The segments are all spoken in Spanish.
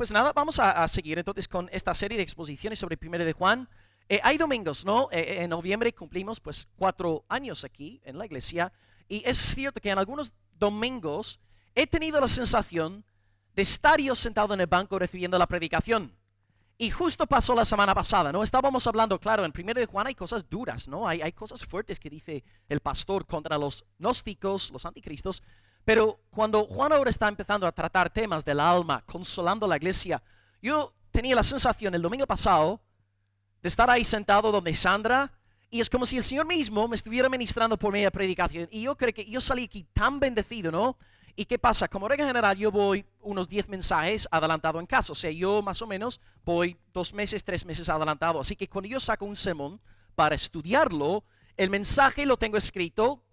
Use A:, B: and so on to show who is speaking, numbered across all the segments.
A: pues nada, vamos a seguir entonces con esta serie de exposiciones sobre Primera de Juan. Hay domingos, ¿no? En noviembre cumplimos pues 4 años aquí en la iglesia y es cierto que en algunos domingos he tenido la sensación de estar yo sentado en el banco recibiendo la predicación. Y justo pasó la semana pasada, ¿no? Estábamos hablando, claro, en Primera de Juan hay cosas duras, ¿no? Hay cosas fuertes que dice el pastor contra los gnósticos, los anticristos. Pero cuando Juan ahora está empezando a tratar temas del alma, consolando a la iglesia, yo tenía la sensación el domingo pasado de estar ahí sentado donde Sandra, y es como si el Señor mismo me estuviera ministrando por media predicación. Y yo creo que yo salí aquí tan bendecido, ¿no? ¿Y qué pasa? Como regla general yo voy unos 10 mensajes adelantado en casa. O sea, yo más o menos voy 2 meses, 3 meses adelantado. Así que cuando yo saco un sermón para estudiarlo, el mensaje lo tengo escrito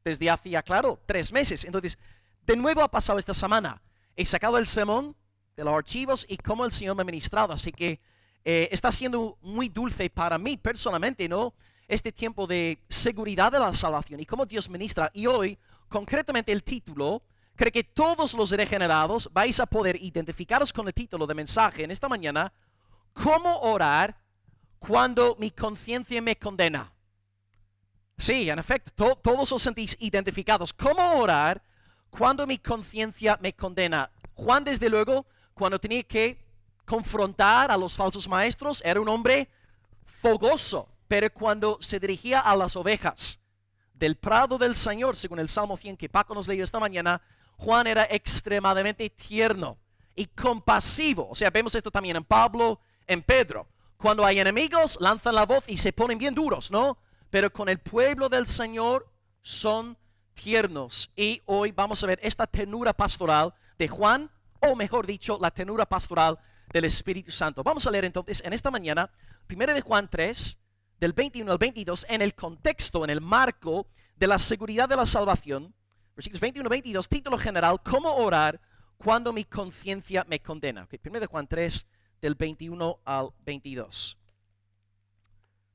A: desde hacía, claro, 3 meses. Entonces, de nuevo ha pasado esta semana. He sacado el sermón de los archivos y cómo el Señor me ha ministrado. Así que está siendo muy dulce para mí personalmente, ¿no? Este tiempo de seguridad de la salvación y cómo Dios ministra. Y hoy, concretamente el título, creo que todos los regenerados vais a poder identificaros con el título de mensaje en esta mañana: ¿cómo orar cuando mi conciencia me condena? Sí, en efecto, todos os sentís identificados. ¿Cómo orar cuando mi conciencia me condena? Juan, desde luego, cuando tenía que confrontar a los falsos maestros, era un hombre fogoso, pero cuando se dirigía a las ovejas del prado del Señor, según el Salmo 100 que Paco nos leyó esta mañana, Juan era extremadamente tierno y compasivo. O sea, vemos esto también en Pablo, en Pedro. Cuando hay enemigos, lanzan la voz y se ponen bien duros, ¿no? Pero con el pueblo del Señor son tiernos. Y hoy vamos a ver esta ternura pastoral de Juan, o mejor dicho, la ternura pastoral del Espíritu Santo. Vamos a leer entonces en esta mañana 1 de Juan 3, del 21 al 22, en el contexto, en el marco de la seguridad de la salvación. Versículos 21 al 22, título general: ¿cómo orar cuando mi conciencia me condena? 1 de Juan 3, del 21 al 22.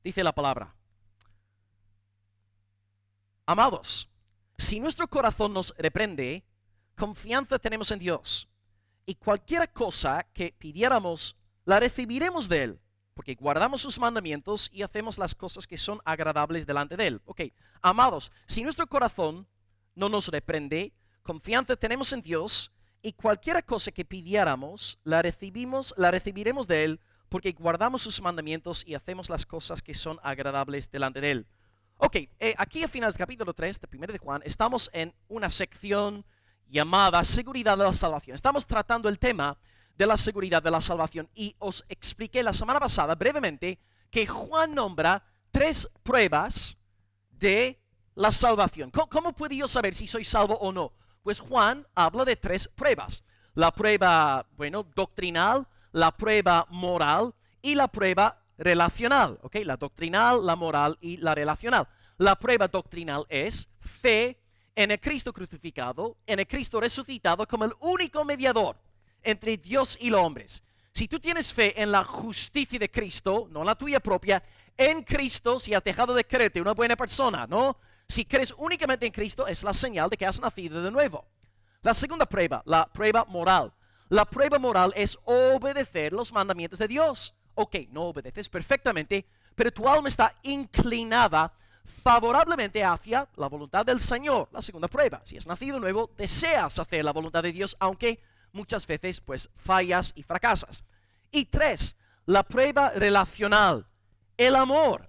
A: Dice la palabra: Amados, si nuestro corazón nos reprende, confianza tenemos en Dios, y cualquier cosa que pidiéramos, la recibiremos de Él, porque guardamos sus mandamientos y hacemos las cosas que son agradables delante de Él. Ok, amados, si nuestro corazón no nos reprende, confianza tenemos en Dios, y cualquier cosa que pidiéramos, la recibiremos de Él, porque guardamos sus mandamientos y hacemos las cosas que son agradables delante de Él. Ok, aquí a finales del capítulo 3 de 1 de Juan, estamos en una sección llamada seguridad de la salvación. Estamos tratando el tema de la seguridad de la salvación y os expliqué la semana pasada brevemente que Juan nombra 3 pruebas de la salvación. ¿Cómo puedo yo saber si soy salvo o no? Pues Juan habla de 3 pruebas. La prueba, doctrinal, la prueba moral y la prueba relacional. ¿Ok? La doctrinal, la moral y la relacional. La prueba doctrinal es fe en el Cristo crucificado, en el Cristo resucitado como el único mediador entre Dios y los hombres. Si tú tienes fe en la justicia de Cristo, no la tuya propia, en Cristo, si has dejado de creerte una buena persona, ¿no? Si crees únicamente en Cristo, es la señal de que has nacido de nuevo. La segunda prueba, la prueba moral. La prueba moral es obedecer los mandamientos de Dios. Ok, no obedeces perfectamente, pero tu alma está inclinada favorablemente hacia la voluntad del Señor. La segunda prueba: si has nacido nuevo, deseas hacer la voluntad de Dios, aunque muchas veces pues fallas y fracasas. Y 3, la prueba relacional, el amor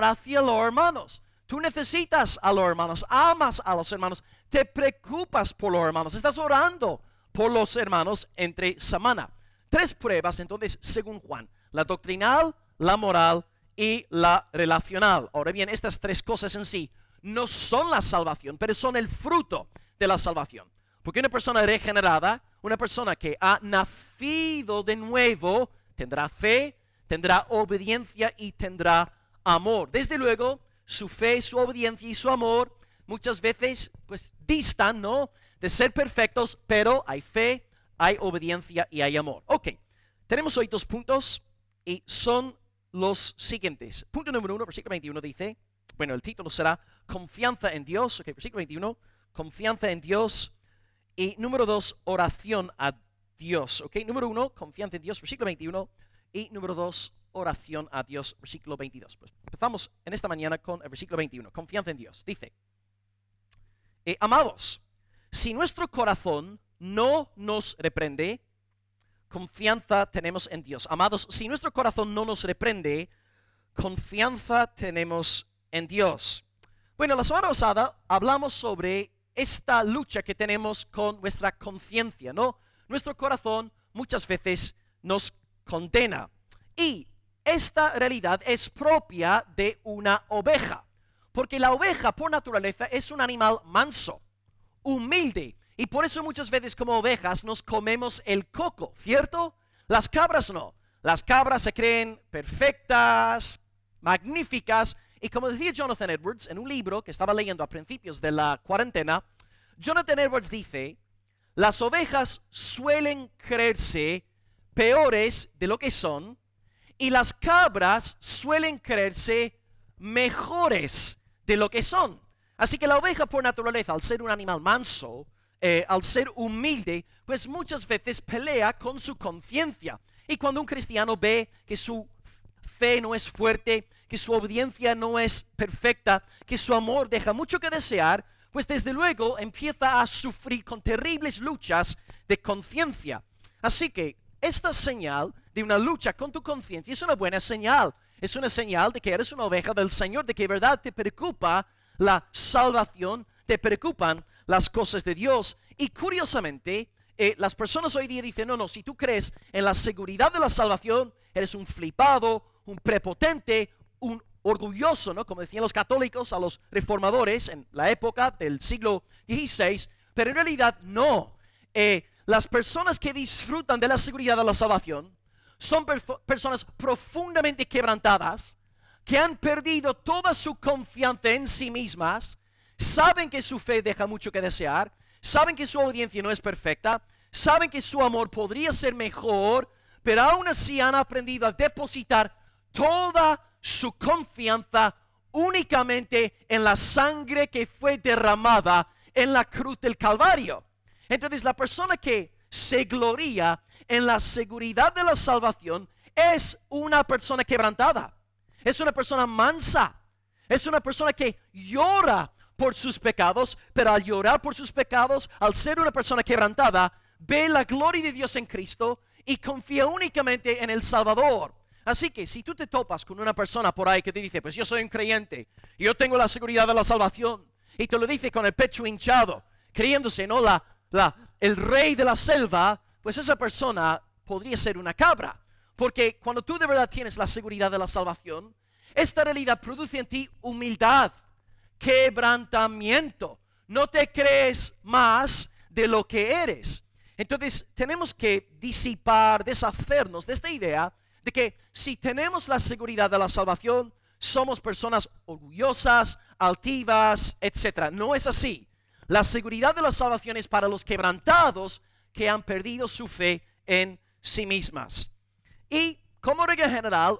A: hacia los hermanos. Tú necesitas a los hermanos, amas a los hermanos, te preocupas por los hermanos, estás orando por los hermanos entre semana. 3 pruebas entonces según Juan: la doctrinal, la moral y la relacional. Ahora bien, estas 3 cosas en sí no son la salvación, pero son el fruto de la salvación. Porque una persona regenerada, una persona que ha nacido de nuevo, tendrá fe, tendrá obediencia y tendrá amor. Desde luego, su fe, su obediencia y su amor muchas veces pues distan, ¿no?, de ser perfectos, pero hay fe, hay obediencia y hay amor. Ok, tenemos hoy 2 puntos y son los siguientes. Punto número 1, versículo 21 dice, el título será confianza en Dios. Ok, versículo 21, confianza en Dios. Y número 2, oración a Dios. ¿Ok? Número 1, confianza en Dios, versículo 21. Y número 2, oración a Dios, versículo 22. Pues empezamos en esta mañana con el versículo 21, confianza en Dios. Dice, amados, si nuestro corazón no nos reprende, confianza tenemos en Dios. Amados, si nuestro corazón no nos reprende, confianza tenemos en Dios. Bueno, la semana pasada hablamos sobre esta lucha que tenemos con nuestra conciencia, ¿no? Nuestro corazón muchas veces nos condena. Y esta realidad es propia de una oveja, porque la oveja por naturaleza es un animal manso, humilde, y por eso muchas veces como ovejas nos comemos el coco, ¿cierto? Las cabras no. Las cabras se creen perfectas, magníficas, y como decía Jonathan Edwards en un libro que estaba leyendo a principios de la cuarentena, Jonathan Edwards dice, las ovejas suelen creerse peores de lo que son, y las cabras suelen creerse mejores de lo que son. Así que la oveja por naturaleza, al ser un animal manso, al ser humilde, pues muchas veces pelea con su conciencia. Y cuando un cristiano ve que su fe no es fuerte, que su obediencia no es perfecta, que su amor deja mucho que desear, pues desde luego empieza a sufrir con terribles luchas de conciencia. Así que esta señal de una lucha con tu conciencia es una buena señal. Es una señal de que eres una oveja del Señor, de que de verdad te preocupa la salvación, te preocupan las cosas de Dios. Y curiosamente, las personas hoy día dicen, no, si tú crees en la seguridad de la salvación, eres un flipado, un prepotente, un orgulloso, ¿no? Como decían los católicos a los reformadores en la época del siglo XVI, pero en realidad no. Las personas que disfrutan de la seguridad de la salvación son personas profundamente quebrantadas, que han perdido toda su confianza en sí mismas, saben que su fe deja mucho que desear, saben que su obediencia no es perfecta, saben que su amor podría ser mejor, pero aún así han aprendido a depositar toda su confianza únicamente en la sangre que fue derramada en la cruz del Calvario. Entonces la persona que se gloria en la seguridad de la salvación es una persona quebrantada, es una persona mansa, es una persona que llora por sus pecados, pero al llorar por sus pecados, al ser una persona quebrantada, ve la gloria de Dios en Cristo y confía únicamente en el Salvador. Así que si tú te topas con una persona por ahí que te dice, pues yo soy un creyente, yo tengo la seguridad de la salvación, y te lo dice con el pecho hinchado, creyéndose, ¿no? El rey de la selva, pues esa persona podría ser una cabra. Porque cuando tú de verdad tienes la seguridad de la salvación, esta realidad produce en ti humildad, quebrantamiento. No te crees más de lo que eres. Entonces tenemos que disipar, deshacernos de esta idea de que si tenemos la seguridad de la salvación, somos personas orgullosas, altivas, etc. No es así. La seguridad de la salvación es para los quebrantados que han perdido su fe en sí mismas. Y como regla general,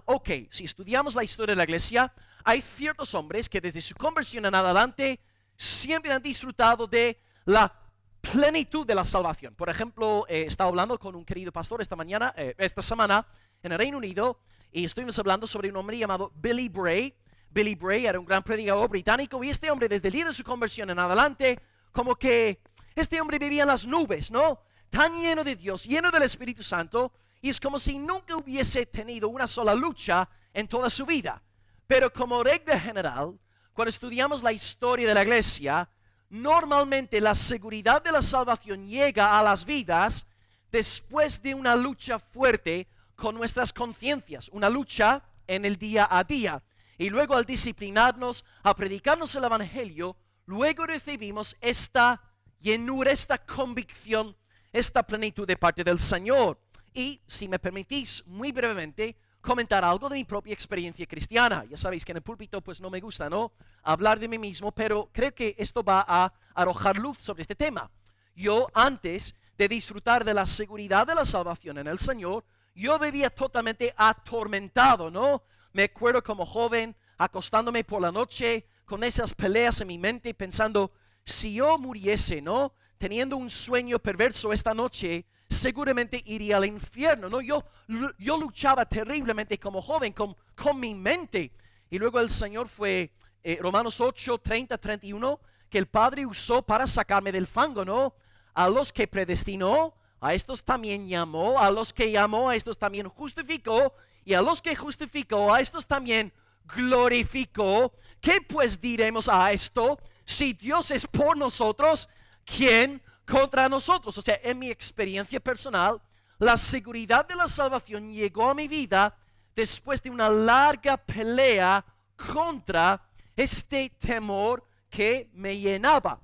A: si estudiamos la historia de la iglesia, hay ciertos hombres que desde su conversión en adelante siempre han disfrutado de la plenitud de la salvación. Por ejemplo, estaba hablando con un querido pastor esta semana en el Reino Unido, y estuvimos hablando sobre un hombre llamado Billy Bray. Billy Bray era un gran predicador británico, y este hombre desde el día de su conversión en adelante, como que este hombre vivía en las nubes, ¿no? Tan lleno de Dios, lleno del Espíritu Santo, y es como si nunca hubiese tenido una sola lucha en toda su vida. Pero como regla general, cuando estudiamos la historia de la iglesia, normalmente la seguridad de la salvación llega a las vidas después de una lucha fuerte con nuestras conciencias, una lucha en el día a día. Y luego al disciplinarnos, a predicarnos el Evangelio, luego recibimos esta llenura, esta convicción, esta plenitud de parte del Señor. Y si me permitís muy brevemente comentar algo de mi propia experiencia cristiana. Ya sabéis que en el púlpito pues no me gusta, ¿no?, hablar de mí mismo, pero creo que esto va a arrojar luz sobre este tema. Yo antes de disfrutar de la seguridad de la salvación en el Señor, yo vivía totalmente atormentado, ¿no? Me acuerdo como joven acostándome por la noche con esas peleas en mi mente pensando, si yo muriese, ¿no?, teniendo un sueño perverso esta noche, seguramente iría al infierno, ¿no? Yo luchaba terriblemente como joven con mi mente. Y luego el Señor fue, Romanos 8, 30, 31, que el Padre usó para sacarme del fango, ¿no? A los que predestinó, a estos también llamó, a los que llamó, a estos también justificó, y a los que justificó, a estos también glorificó. ¿Qué pues diremos a esto? Si Dios es por nosotros, ¿quién contra nosotros? O sea, en mi experiencia personal, la seguridad de la salvación llegó a mi vida después de una larga pelea contra este temor que me llenaba.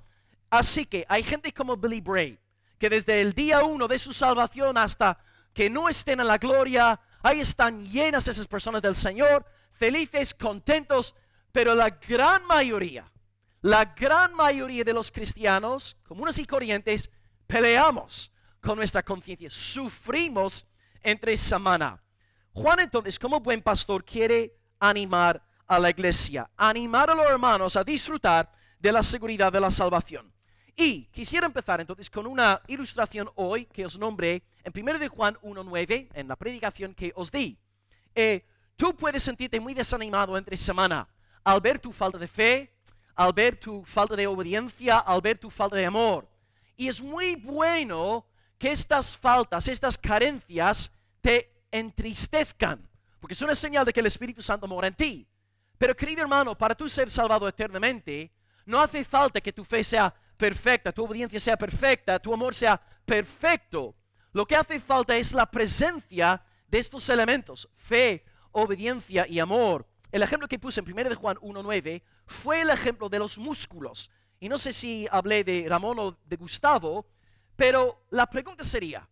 A: Así que hay gente como Billy Bray, que desde el día 1 de su salvación hasta que no estén en la gloria, ahí están llenas esas personas del Señor, felices, contentos, pero la gran mayoría de los cristianos, comunes y corrientes, peleamos con nuestra conciencia, sufrimos entre semana. Juan entonces, como buen pastor, quiere animar a la iglesia, animar a los hermanos a disfrutar de la seguridad de la salvación. Y quisiera empezar entonces con una ilustración hoy que os nombré en 1 de Juan 1:9, en la predicación que os di. Tú puedes sentirte muy desanimado entre semana al ver tu falta de fe, al ver tu falta de obediencia, al ver tu falta de amor. Y es muy bueno que estas faltas, estas carencias te entristezcan, porque es una señal de que el Espíritu Santo mora en ti. Pero querido hermano, para tú ser salvado eternamente, no hace falta que tu fe sea perfecta, tu obediencia sea perfecta, tu amor sea perfecto. Lo que hace falta es la presencia de estos elementos: fe, obediencia y amor. El ejemplo que puse en 1 de Juan 1:9 fue el ejemplo de los músculos. Y no sé si hablé de Ramón o de Gustavo, pero la pregunta sería: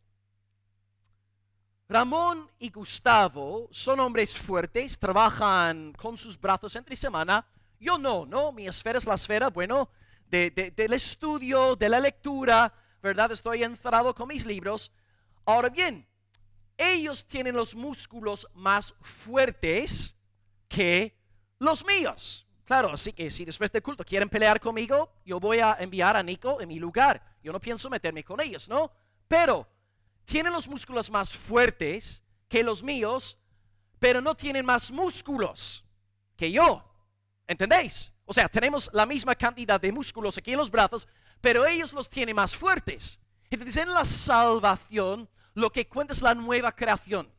A: Ramón y Gustavo son hombres fuertes, trabajan con sus brazos entre semana. Yo no, mi esfera es la esfera, bueno, del estudio, de la lectura, ¿verdad? Estoy encerrado con mis libros. Ahora bien, ellos tienen los músculos más fuertes que los míos. Claro, así que si después del culto quieren pelear conmigo, yo voy a enviar a Nico en mi lugar. Yo no pienso meterme con ellos, ¿no? Pero tienen los músculos más fuertes que los míos, pero no tienen más músculos que yo. ¿Entendéis? O sea, tenemos la misma cantidad de músculos aquí en los brazos, pero ellos los tienen más fuertes. Entonces, en la salvación, lo que cuenta es la nueva creación,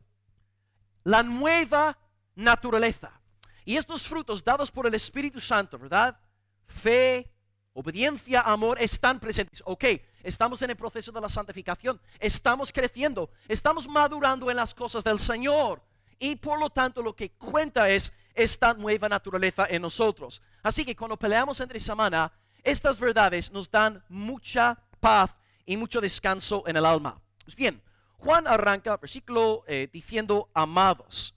A: la nueva naturaleza. Y estos frutos dados por el Espíritu Santo, ¿verdad? Fe, obediencia, amor, están presentes. Ok, estamos en el proceso de la santificación, estamos creciendo, estamos madurando en las cosas del Señor. Y por lo tanto lo que cuenta es esta nueva naturaleza en nosotros. Así que cuando peleamos entre semana, estas verdades nos dan mucha paz y mucho descanso en el alma. Pues bien, Juan arranca versículo diciendo amados.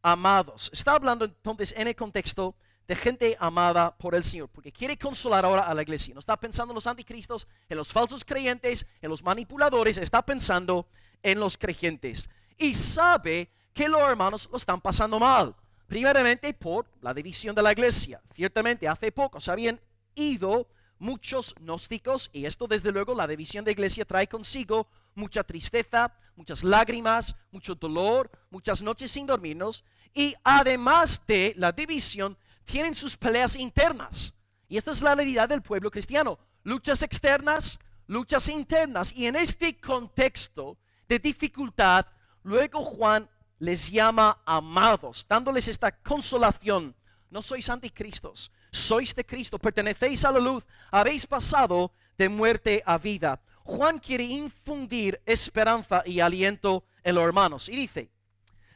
A: Amados. Está hablando entonces en el contexto de gente amada por el Señor, porque quiere consolar ahora a la iglesia. No está pensando en los anticristos, en los falsos creyentes, en los manipuladores, está pensando en los creyentes. Y sabe que los hermanos lo están pasando mal. Primeramente por la división de la iglesia. Ciertamente hace poco se habían ido muchos gnósticos, y esto desde luego, la división de iglesia trae consigo mucha tristeza, muchas lágrimas, mucho dolor, muchas noches sin dormirnos. Y además de la división, tienen sus peleas internas. Y esta es la realidad del pueblo cristiano. Luchas externas, luchas internas. Y en este contexto de dificultad, luego Juan les llama amados, dándoles esta consolación. No sois anticristos, sois de Cristo, pertenecéis a la luz, habéis pasado de muerte a vida. Juan quiere infundir esperanza y aliento en los hermanos. Y dice: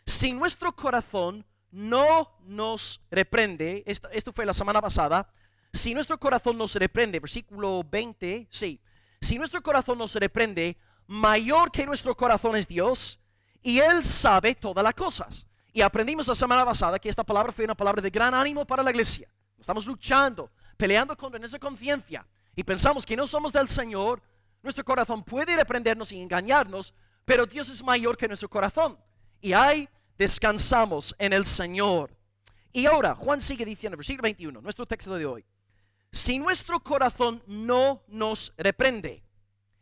A: si nuestro corazón no nos reprende, esto fue la semana pasada, si nuestro corazón nos reprende, versículo 20, sí, si nuestro corazón nos reprende, mayor que nuestro corazón es Dios, y Él sabe todas las cosas. Y aprendimos la semana pasada que esta palabra fue una palabra de gran ánimo para la iglesia. Estamos luchando, peleando contra nuestra conciencia, y pensamos que no somos del Señor. Nuestro corazón puede reprendernos y engañarnos, pero Dios es mayor que nuestro corazón. Y ahí descansamos en el Señor. Y ahora Juan sigue diciendo, versículo 21, nuestro texto de hoy: si nuestro corazón no nos reprende.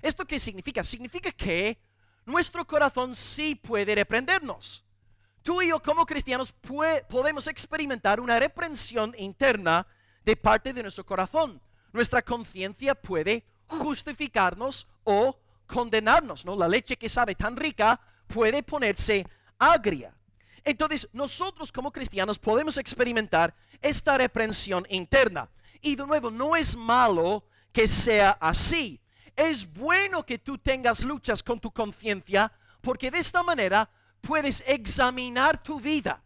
A: ¿Esto qué significa? Significa que nuestro corazón sí puede reprendernos. Tú y yo como cristianos podemos experimentar una reprensión interna de parte de nuestro corazón. Nuestra conciencia puede justificarnos o condenarnos, ¿no? La leche que sabe tan rica puede ponerse agria. Entonces, nosotros como cristianos podemos experimentar esta reprensión interna. Y de nuevo, no es malo que sea así. Es bueno que tú tengas luchas con tu conciencia, porque de esta manera puedes examinar tu vida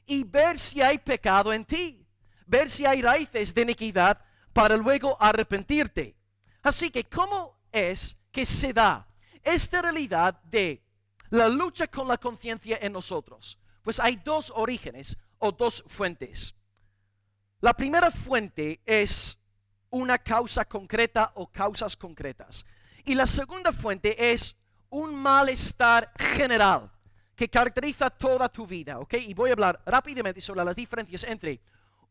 A: y ver si hay pecado en ti, ver si hay raíces de iniquidad para luego arrepentirte. Así que, ¿cómo es que se da esta realidad de la lucha con la conciencia en nosotros? Pues hay dos orígenes o dos fuentes. La primera fuente es una causa concreta o causas concretas. Y la segunda fuente es un malestar general que caracteriza toda tu vida, ¿ok? Y voy a hablar rápidamente sobre las diferencias entre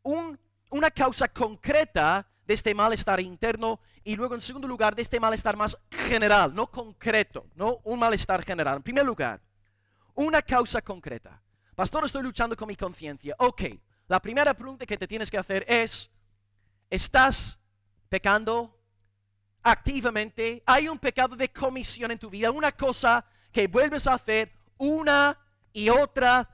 A: una causa concreta de este malestar interno y luego en segundo lugar de este malestar más general, no concreto, no un malestar general. En primer lugar, una causa concreta. Pastor, estoy luchando con mi conciencia. Ok, la primera pregunta que te tienes que hacer es, ¿estás pecando activamente? ¿Hay un pecado de comisión en tu vida? Una cosa que vuelves a hacer una y otra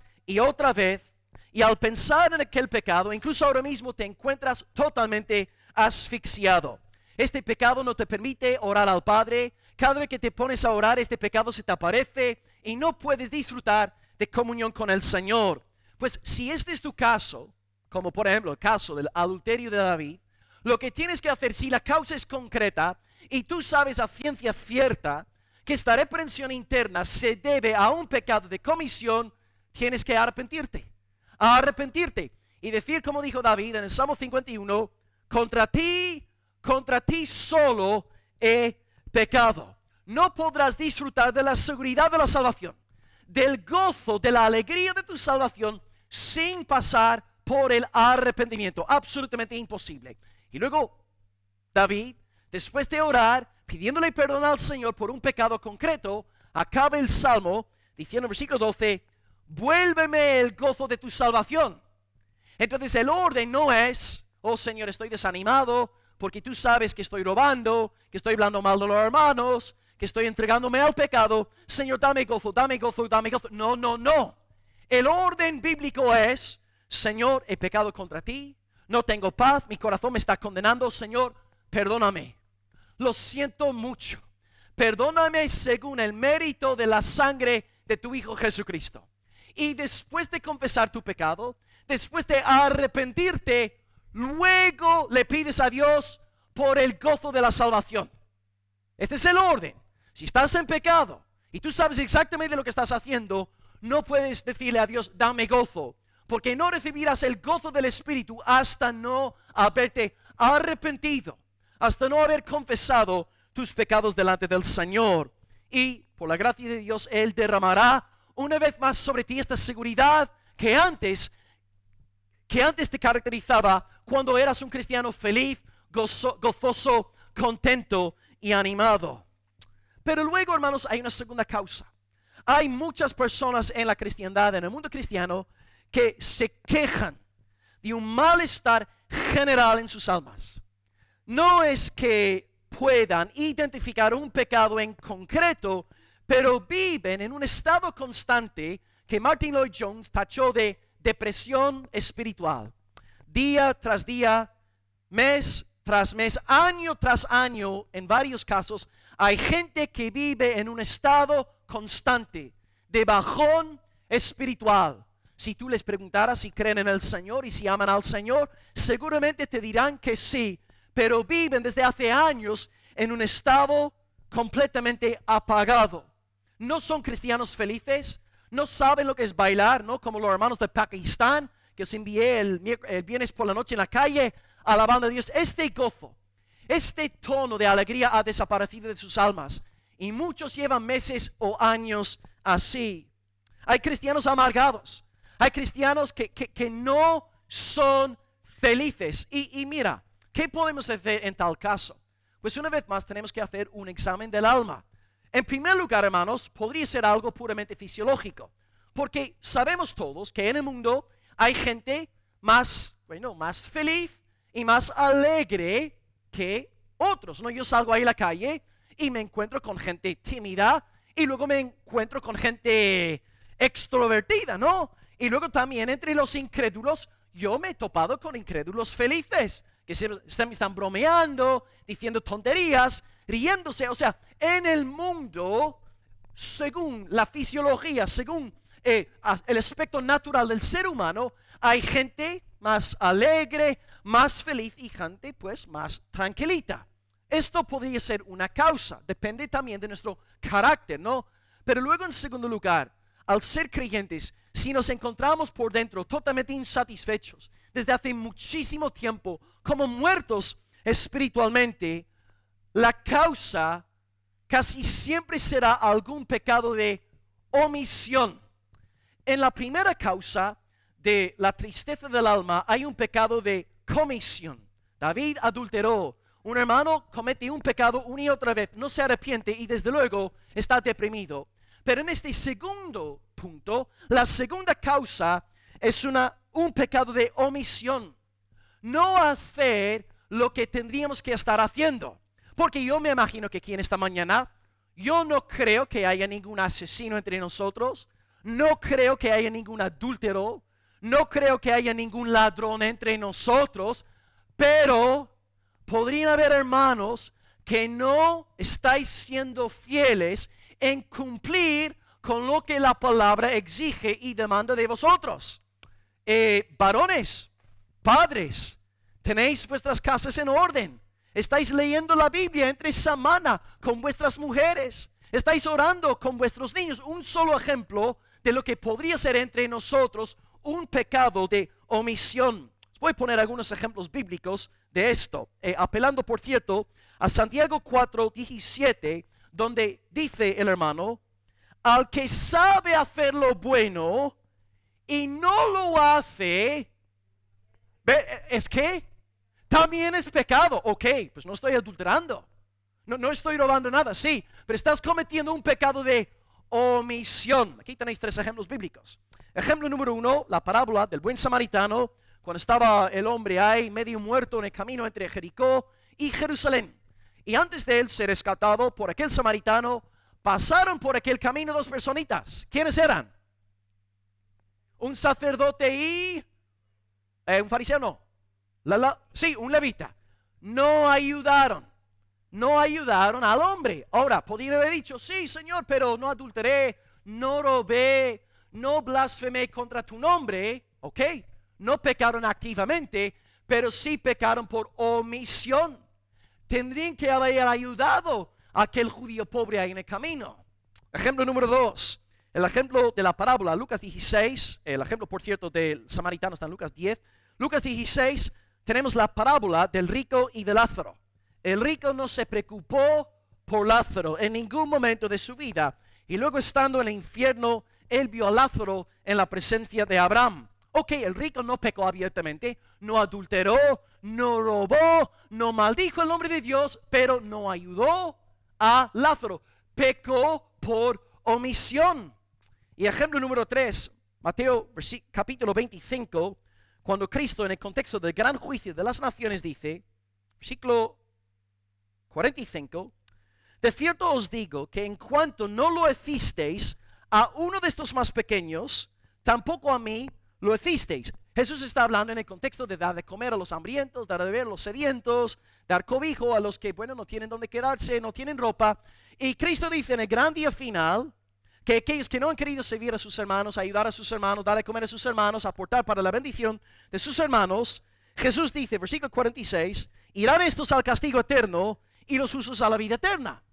A: vez, y al pensar en aquel pecado, incluso ahora mismo te encuentras totalmente asfixiado. Este pecado no te permite orar al Padre. Cada vez que te pones a orar, este pecado se te aparece y no puedes disfrutar de comunión con el Señor. Pues si este es tu caso, como por ejemplo el caso del adulterio de David, lo que tienes que hacer, si la causa es concreta y tú sabes a ciencia cierta que esta reprensión interna se debe a un pecado de comisión, tienes que arrepentirte y decir como dijo David en el Salmo 51, contra ti solo he pecado. No podrás disfrutar de la seguridad de la salvación, del gozo, de la alegría de tu salvación sin pasar por el arrepentimiento. Absolutamente imposible. Y luego David, después de orar, pidiéndole perdón al Señor por un pecado concreto, acaba el Salmo diciendo en versículo 12, vuélveme el gozo de tu salvación. Entonces el orden no es, oh Señor, estoy desanimado porque tú sabes que estoy robando, que estoy hablando mal de los hermanos, que estoy entregándome al pecado. Señor, dame gozo, dame gozo, dame gozo. No. El orden bíblico es, Señor, he pecado contra ti, no tengo paz, mi corazón me está condenando. Señor, perdóname. Lo siento mucho. Perdóname según el mérito de la sangre de tu Hijo Jesucristo. Y después de confesar tu pecado, después de arrepentirte, luego le pides a Dios por el gozo de la salvación. Este es el orden. Si estás en pecado y tú sabes exactamente lo que estás haciendo, no puedes decirle a Dios, dame gozo, porque no recibirás el gozo del Espíritu hasta no haberte arrepentido, hasta no haber confesado tus pecados delante del Señor. Y por la gracia de Dios, Él derramará una vez más sobre ti esta seguridad que antes te caracterizaba cuando eras un cristiano feliz, gozoso, contento y animado. Pero luego, hermanos, hay una segunda causa. Hay muchas personas en la cristiandad, en el mundo cristiano, que se quejan de un malestar general en sus almas. No es que puedan identificar un pecado en concreto, pero viven en un estado constante que Martin Lloyd-Jones tachó de depresión espiritual. Día tras día, mes tras mes, año tras año, en varios casos, hay gente que vive en un estado constante de bajón espiritual. Si tú les preguntaras si creen en el Señor y si aman al Señor, seguramente te dirán que sí, pero viven desde hace años en un estado completamente apagado. No son cristianos felices, no saben lo que es bailar, ¿no? Como los hermanos de Pakistán, que os envié el viernes por la noche en la calle, alabando a Dios. Este gozo, este tono de alegría ha desaparecido de sus almas. Y muchos llevan meses o años así. Hay cristianos amargados. Hay cristianos que no son felices. Y mira, ¿qué podemos hacer en tal caso? Pues una vez más tenemos que hacer un examen del alma. En primer lugar, hermanos, podría ser algo puramente fisiológico, porque sabemos todos que en el mundo hay gente más feliz y más alegre que otros, ¿no? Yo salgo ahí a la calle y me encuentro con gente tímida y luego me encuentro con gente extrovertida, ¿no? Y luego también entre los incrédulos, yo me he topado con incrédulos felices, que están bromeando, diciendo tonterías, riéndose. O sea, en el mundo, según la fisiología, según el aspecto natural del ser humano, hay gente más alegre, más feliz y gente pues más tranquilita. Esto podría ser una causa, depende también de nuestro carácter, ¿no? Pero luego, en segundo lugar, al ser creyentes, si nos encontramos por dentro totalmente insatisfechos desde hace muchísimo tiempo, como muertos espiritualmente, la causa casi siempre será algún pecado de omisión. En la primera causa de la tristeza del alma hay un pecado de comisión. David adulteró. Un hermano comete un pecado una y otra vez, no se arrepiente y desde luego está deprimido. Pero en este segundo punto, la segunda causa es un pecado de omisión. No hacer lo que tendríamos que estar haciendo. Porque yo me imagino que aquí en esta mañana, yo no creo que haya ningún asesino entre nosotros. No creo que haya ningún adúltero. No creo que haya ningún ladrón entre nosotros. Pero podrían haber hermanos que no estáis siendo fieles en cumplir con lo que la palabra exige y demanda de vosotros. Varones, padres, tenéis vuestras casas en orden. Estáis leyendo la Biblia entre semana con vuestras mujeres. Estáis orando con vuestros niños. Un solo ejemplo de lo que podría ser entre nosotros un pecado de omisión. Voy a poner algunos ejemplos bíblicos de esto, apelando, por cierto, a Santiago 4:17, donde dice el hermano: al que sabe hacer lo bueno y no lo hace, ¿es que? También es pecado. Ok, pues no estoy adulterando, no estoy robando nada, sí, pero estás cometiendo un pecado de omisión. Aquí tenéis 3 ejemplos bíblicos. Ejemplo número 1, la parábola del buen samaritano, cuando estaba el hombre ahí medio muerto en el camino entre Jericó y Jerusalén. Y antes de él ser rescatado por aquel samaritano, pasaron por aquel camino 2 personitas. ¿Quiénes eran? Un sacerdote y un fariseo, no. Sí, un levita. No ayudaron al hombre. Ahora, podrían haber dicho: sí, Señor, pero no adulteré, no robé, no blasfemé contra tu nombre. Ok, no pecaron activamente, pero sí pecaron por omisión. Tendrían que haber ayudado a aquel judío pobre ahí en el camino. Ejemplo número 2, el ejemplo de la parábola, Lucas 16, el ejemplo, por cierto, del samaritano está en Lucas 10. Lucas 16, tenemos la parábola del rico y de Lázaro. El rico no se preocupó por Lázaro en ningún momento de su vida. Y luego, estando en el infierno, él vio a Lázaro en la presencia de Abraham. Ok, el rico no pecó abiertamente, no adulteró, no robó, no maldijo el nombre de Dios, pero no ayudó a Lázaro. Pecó por omisión. Y ejemplo número 3, Mateo capítulo 25, cuando Cristo, en el contexto del gran juicio de las naciones, dice, versículo 45, de cierto os digo que en cuanto no lo hicisteis a uno de estos más pequeños, tampoco a mí lo hicisteis. Jesús está hablando en el contexto de dar de comer a los hambrientos, dar de beber a los sedientos, dar cobijo a los que, no tienen dónde quedarse, no tienen ropa. Y Cristo dice en el gran día final que aquellos que no han querido servir a sus hermanos, ayudar a sus hermanos, dar de comer a sus hermanos, aportar para la bendición de sus hermanos, Jesús dice, versículo 46, irán estos al castigo eterno y los justos a la vida eterna.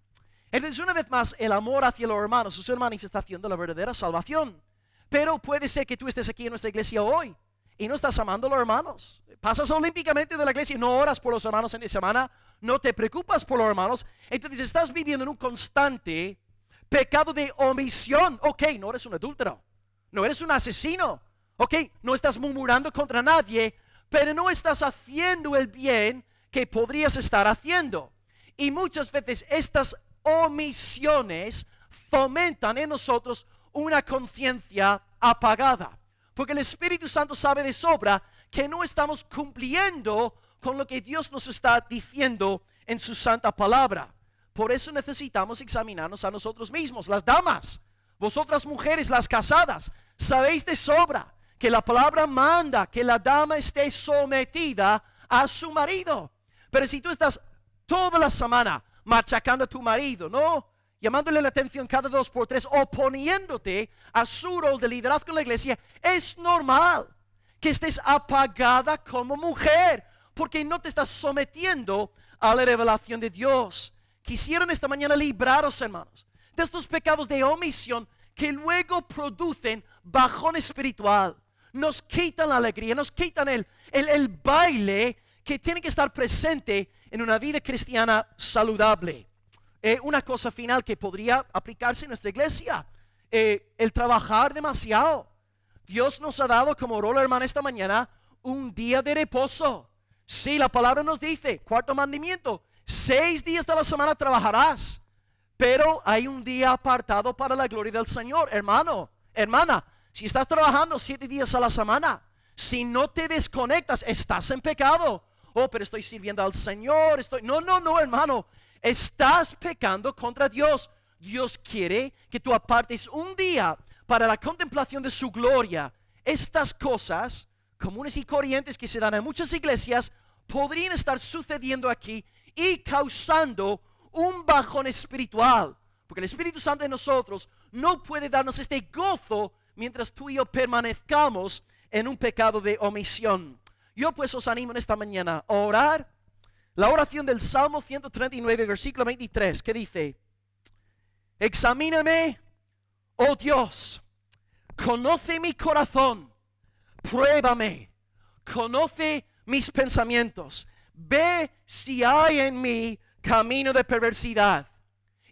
A: Entonces, una vez más, el amor hacia los hermanos es una manifestación de la verdadera salvación. Pero puede ser que tú estés aquí en nuestra iglesia hoy y no estás amando a los hermanos. Pasas olímpicamente de la iglesia y no oras por los hermanos en la semana, no te preocupas por los hermanos. Entonces estás viviendo en un constante pecado de omisión. Ok, no eres un adúltero, no eres un asesino. Ok, no estás murmurando contra nadie, pero no estás haciendo el bien que podrías estar haciendo. Y muchas veces estas omisiones fomentan en nosotros una conciencia apagada. Porque el Espíritu Santo sabe de sobra que no estamos cumpliendo con lo que Dios nos está diciendo en su santa palabra. Por eso necesitamos examinarnos a nosotros mismos. Las damas, vosotras mujeres, las casadas, sabéis de sobra que la palabra manda que la dama esté sometida a su marido. Pero si tú estás toda la semana machacando a tu marido, ¿no?, llamándole la atención cada 2 por 3, oponiéndote a su rol de liderazgo en la iglesia, es normal que estés apagada como mujer, porque no te estás sometiendo a la revelación de Dios. Quisieran esta mañana libraros, hermanos, de estos pecados de omisión que luego producen bajón espiritual. Nos quitan la alegría, nos quitan el baile que tiene que estar presente en una vida cristiana saludable. Una cosa final que podría aplicarse en nuestra iglesia, el trabajar demasiado. Dios nos ha dado, como oró la hermana esta mañana, un día de reposo. Sí, la palabra nos dice, 4º mandamiento, 6 días de la semana trabajarás, pero hay un día apartado para la gloria del Señor. Hermano, hermana, si estás trabajando 7 días a la semana, si no te desconectas, estás en pecado. Oh, pero estoy sirviendo al Señor, No, hermano, estás pecando contra Dios. Dios quiere que tú apartes un día para la contemplación de su gloria. Estas cosas comunes y corrientes que se dan en muchas iglesias podrían estar sucediendo aquí y causando un bajón espiritual, porque el Espíritu Santo en nosotros no puede darnos este gozo mientras tú y yo permanezcamos en un pecado de omisión. Yo pues os animo en esta mañana a orar la oración del Salmo 139, versículo 23, que dice: examíname, oh Dios, conoce mi corazón, pruébame, conoce mis pensamientos, ve si hay en mí camino de perversidad.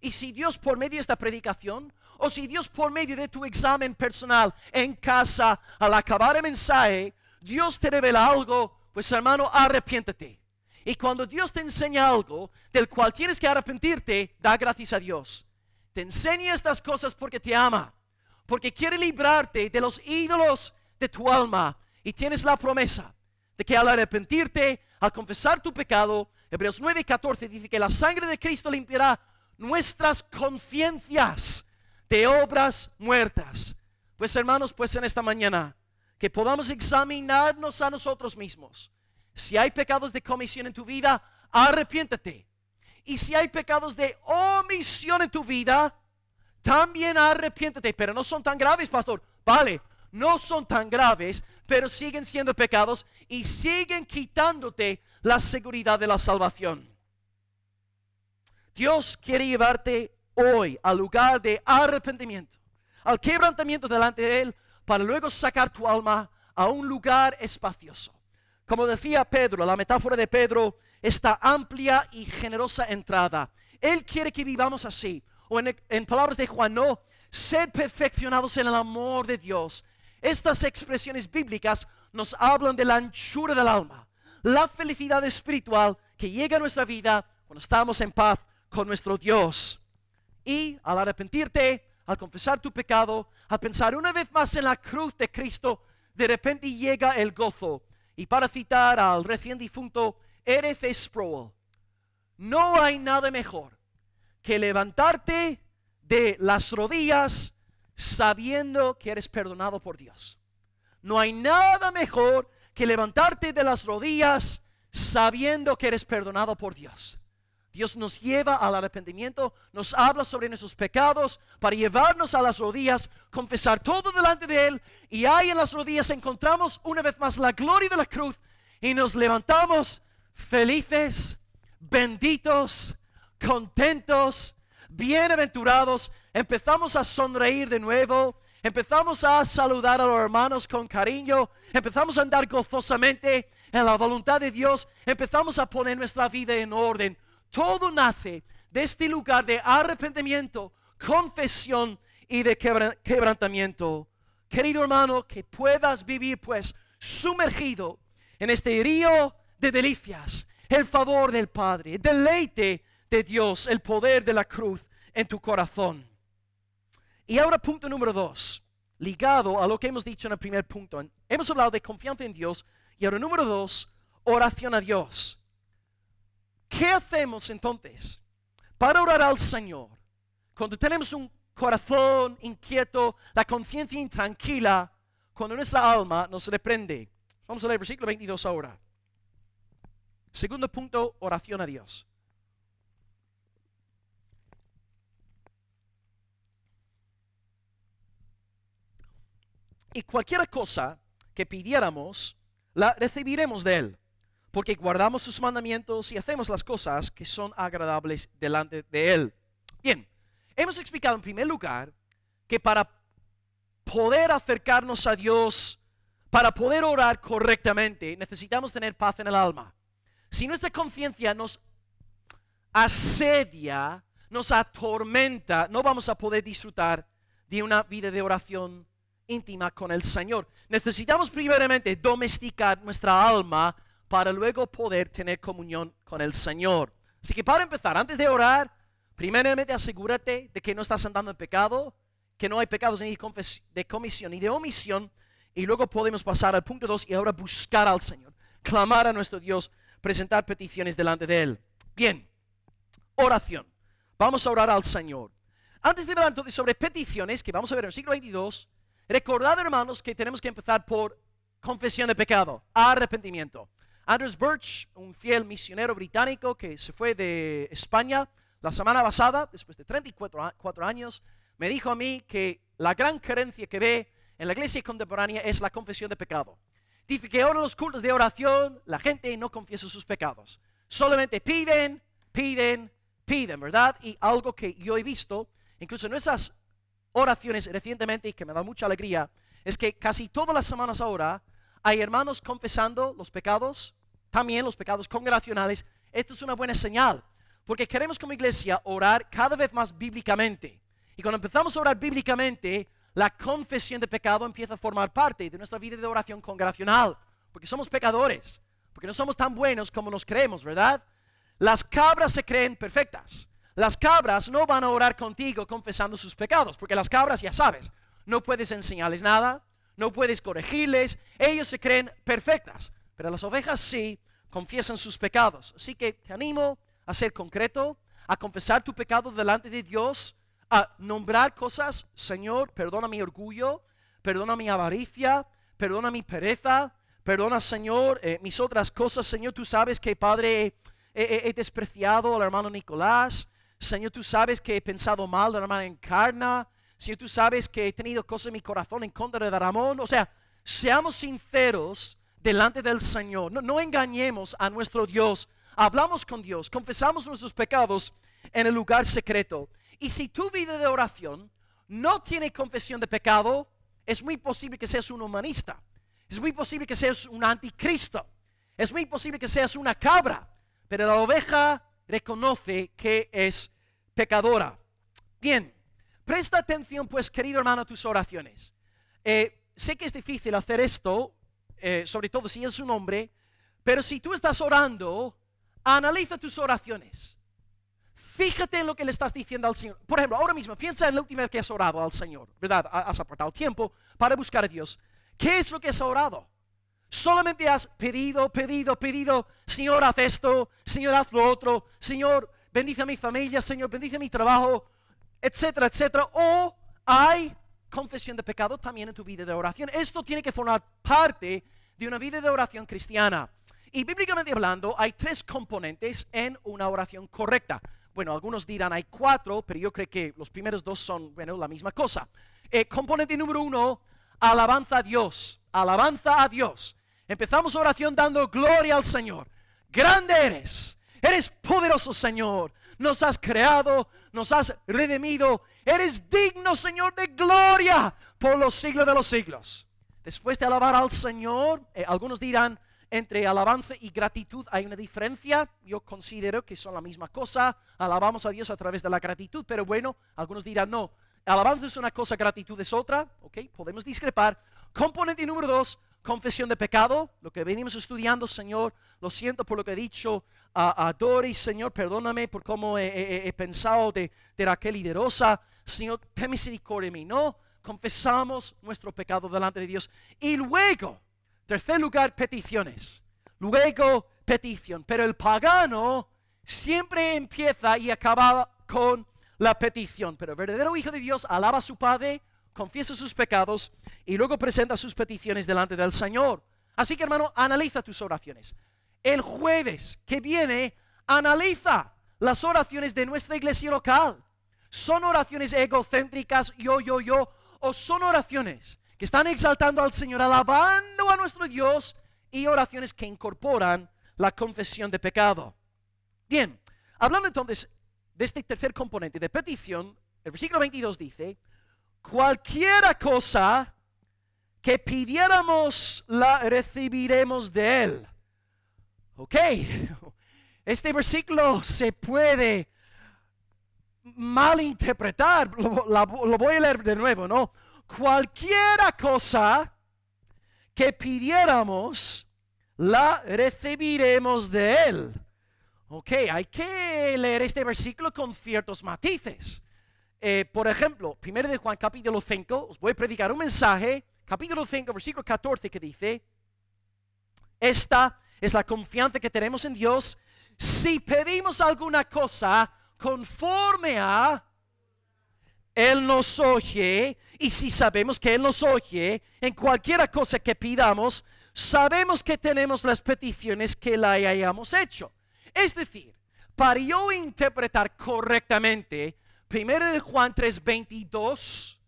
A: Y si Dios, por medio de esta predicación, o si Dios, por medio de tu examen personal en casa, al acabar el mensaje, Dios te revela algo, pues hermano, arrepiéntete. Y cuando Dios te enseña algo del cual tienes que arrepentirte, da gracias a Dios. Te enseña estas cosas porque te ama, porque quiere librarte de los ídolos de tu alma. Y tienes la promesa de que al arrepentirte, al confesar tu pecado, Hebreos 9:14 dice que la sangre de Cristo limpiará nuestras conciencias de obras muertas. Pues hermanos, pues en esta mañana, que podamos examinarnos a nosotros mismos. Si hay pecados de comisión en tu vida, arrepiéntete. Y si hay pecados de omisión en tu vida, también arrepiéntete. Pero no son tan graves, pastor. Vale, no son tan graves, pero siguen siendo pecados y siguen quitándote la seguridad de la salvación. Dios quiere llevarte hoy al lugar de arrepentimiento, al quebrantamiento delante de Él, para luego sacar tu alma a un lugar espacioso. Como decía Pedro, la metáfora de Pedro, esta amplia y generosa entrada. Él quiere que vivamos así. O en palabras de Juan, no, sed perfeccionados en el amor de Dios. Estas expresiones bíblicas nos hablan de la anchura del alma, la felicidad espiritual que llega a nuestra vida cuando estamos en paz con nuestro Dios. Y al arrepentirte, al confesar tu pecado, al pensar una vez más en la cruz de Cristo, de repente llega el gozo. Y para citar al recién difunto R.F. Sproul, no hay nada mejor que levantarte de las rodillas sabiendo que eres perdonado por Dios. No hay nada mejor que levantarte de las rodillas sabiendo que eres perdonado por Dios. Dios nos lleva al arrepentimiento, nos habla sobre nuestros pecados para llevarnos a las rodillas, confesar todo delante de Él, y ahí en las rodillas encontramos una vez más la gloria de la cruz y nos levantamos felices, benditos, contentos, bienaventurados. Empezamos a sonreír de nuevo, empezamos a saludar a los hermanos con cariño, empezamos a andar gozosamente en la voluntad de Dios, empezamos a poner nuestra vida en orden. Todo nace de este lugar de arrepentimiento, confesión y de quebrantamiento. Querido hermano, que puedas vivir pues sumergido en este río de delicias, el favor del Padre, el deleite de Dios, el poder de la cruz en tu corazón. Y ahora punto número 2, ligado a lo que hemos dicho en el primer punto. Hemos hablado de confianza en Dios y ahora número 2, oración a Dios. ¿Qué hacemos entonces para orar al Señor cuando tenemos un corazón inquieto, la conciencia intranquila, cuando nuestra alma nos reprende? Vamos a leer el versículo 22 ahora. Segundo punto, oración a Dios. Y cualquier cosa que pidiéramos, la recibiremos de Él, porque guardamos sus mandamientos y hacemos las cosas que son agradables delante de Él. Bien, hemos explicado en primer lugar que para poder acercarnos a Dios, para poder orar correctamente, necesitamos tener paz en el alma. Si nuestra conciencia nos asedia, nos atormenta, no vamos a poder disfrutar de una vida de oración íntima con el Señor. Necesitamos primeramente domesticar nuestra alma para luego poder tener comunión con el Señor. Así que para empezar, antes de orar, primeramente asegúrate de que no estás andando en pecado, que no hay pecados ni de comisión ni de omisión, y luego podemos pasar al punto 2 y ahora buscar al Señor, clamar a nuestro Dios, presentar peticiones delante de Él. Bien, oración. Vamos a orar al Señor. Antes de hablar entonces sobre peticiones, que vamos a ver en el siglo 22, recordad, hermanos, que tenemos que empezar por confesión de pecado, arrepentimiento. Andrews Birch, un fiel misionero británico que se fue de España la semana pasada, después de 34 años, me dijo a mí que la gran carencia que ve en la iglesia contemporánea es la confesión de pecado. Dice que ahora en los cultos de oración la gente no confiesa sus pecados. Solamente piden, ¿verdad? Y algo que yo he visto, incluso en nuestras oraciones recientemente y que me da mucha alegría, es que casi todas las semanas ahora hay hermanos confesando los pecados, también los pecados congregacionales. Esto es una buena señal, porque queremos como iglesia orar cada vez más bíblicamente. Y cuando empezamos a orar bíblicamente, la confesión de pecado empieza a formar parte de nuestra vida de oración congregacional, porque somos pecadores, porque no somos tan buenos como nos creemos, ¿verdad? Las cabras se creen perfectas. Las cabras no van a orar contigo confesando sus pecados, porque las cabras, ya sabes, no puedes enseñarles nada, no puedes corregirles, ellos se creen perfectas, pero las ovejas sí confiesan sus pecados. Así que te animo a ser concreto, a confesar tu pecado delante de Dios, a nombrar cosas. Señor, perdona mi orgullo, perdona mi avaricia, perdona mi pereza, perdona, Señor, mis otras cosas. Señor, tú sabes que, Padre, he despreciado al hermano Nicolás. Señor, tú sabes que he pensado mal de la hermana Encarna. Señor, tú sabes que he tenido cosas en mi corazón en contra de Ramón. O sea, seamos sinceros delante del Señor. No engañemos a nuestro Dios. Hablamos con Dios, confesamos nuestros pecados en el lugar secreto. Y si tu vida de oración no tiene confesión de pecado, es muy posible que seas un humanista. Es muy posible que seas un anticristo. Es muy posible que seas una cabra. Pero la oveja reconoce que es pecadora. Bien, presta atención pues, querido hermano, a tus oraciones. Sé que es difícil hacer esto, sobre todo si eres un hombre, pero si tú estás orando, analiza tus oraciones. Fíjate en lo que le estás diciendo al Señor. Por ejemplo, ahora mismo, piensa en la última vez que has orado al Señor, ¿verdad? Has apartado tiempo para buscar a Dios. ¿Qué es lo que has orado? Solamente has pedido, Señor, haz esto, Señor, haz lo otro, Señor, bendice a mi familia, Señor, bendice mi trabajo, etcétera, etcétera. O hay confesión de pecado también en tu vida de oración. Esto tiene que formar parte de una vida de oración cristiana. Y bíblicamente hablando, hay 3 componentes en una oración correcta. Bueno, algunos dirán hay 4, pero yo creo que los primeros 2 son, bueno, la misma cosa. Componente número 1, alabanza a Dios. Alabanza a Dios. Empezamos oración dando gloria al Señor. Grande eres. Eres poderoso, Señor. Nos has creado, nos has redimido. Eres digno, Señor, de gloria por los siglos de los siglos. Después de alabar al Señor, algunos dirán, entre alabanza y gratitud hay una diferencia. Yo considero que son la misma cosa. Alabamos a Dios a través de la gratitud, pero bueno, algunos dirán no. Alabanza es una cosa, gratitud es otra. Ok, podemos discrepar. Componente número 2, confesión de pecado, lo que venimos estudiando, Señor, lo siento por lo que he dicho a Doris, Señor, perdóname por cómo he pensado de Raquel y de Rosa, Señor, ten misericordia de mí. No, confesamos nuestro pecado delante de Dios. Y luego, tercer lugar, peticiones. Luego, petición. Pero el pagano siempre empieza y acaba con la petición. Pero el verdadero hijo de Dios alaba a su Padre, confiesa sus pecados y luego presenta sus peticiones delante del Señor. Así que, hermano, analiza tus oraciones. El jueves que viene, analiza las oraciones de nuestra iglesia local. ¿Son oraciones egocéntricas, yo, o son oraciones que están exaltando al Señor, alabando a nuestro Dios, y oraciones que incorporan la confesión de pecado? Bien, hablando entonces de este tercer componente de petición, el versículo 22 dice: cualquiera cosa que pidiéramos la recibiremos de Él. Ok, este versículo se puede malinterpretar. Lo voy a leer de nuevo, ¿no? Cualquiera cosa que pidiéramos la recibiremos de Él. Ok, hay que leer este versículo con ciertos matices. Por ejemplo, 1 de Juan capítulo 5, os voy a predicar un mensaje, capítulo 5, versículo 14, que dice: esta es la confianza que tenemos en Dios, si pedimos alguna cosa conforme a Él nos oye, y si sabemos que Él nos oye, en cualquier cosa que pidamos, sabemos que tenemos las peticiones que le hayamos hecho. Es decir, para yo interpretar correctamente 1 de Juan 3:22,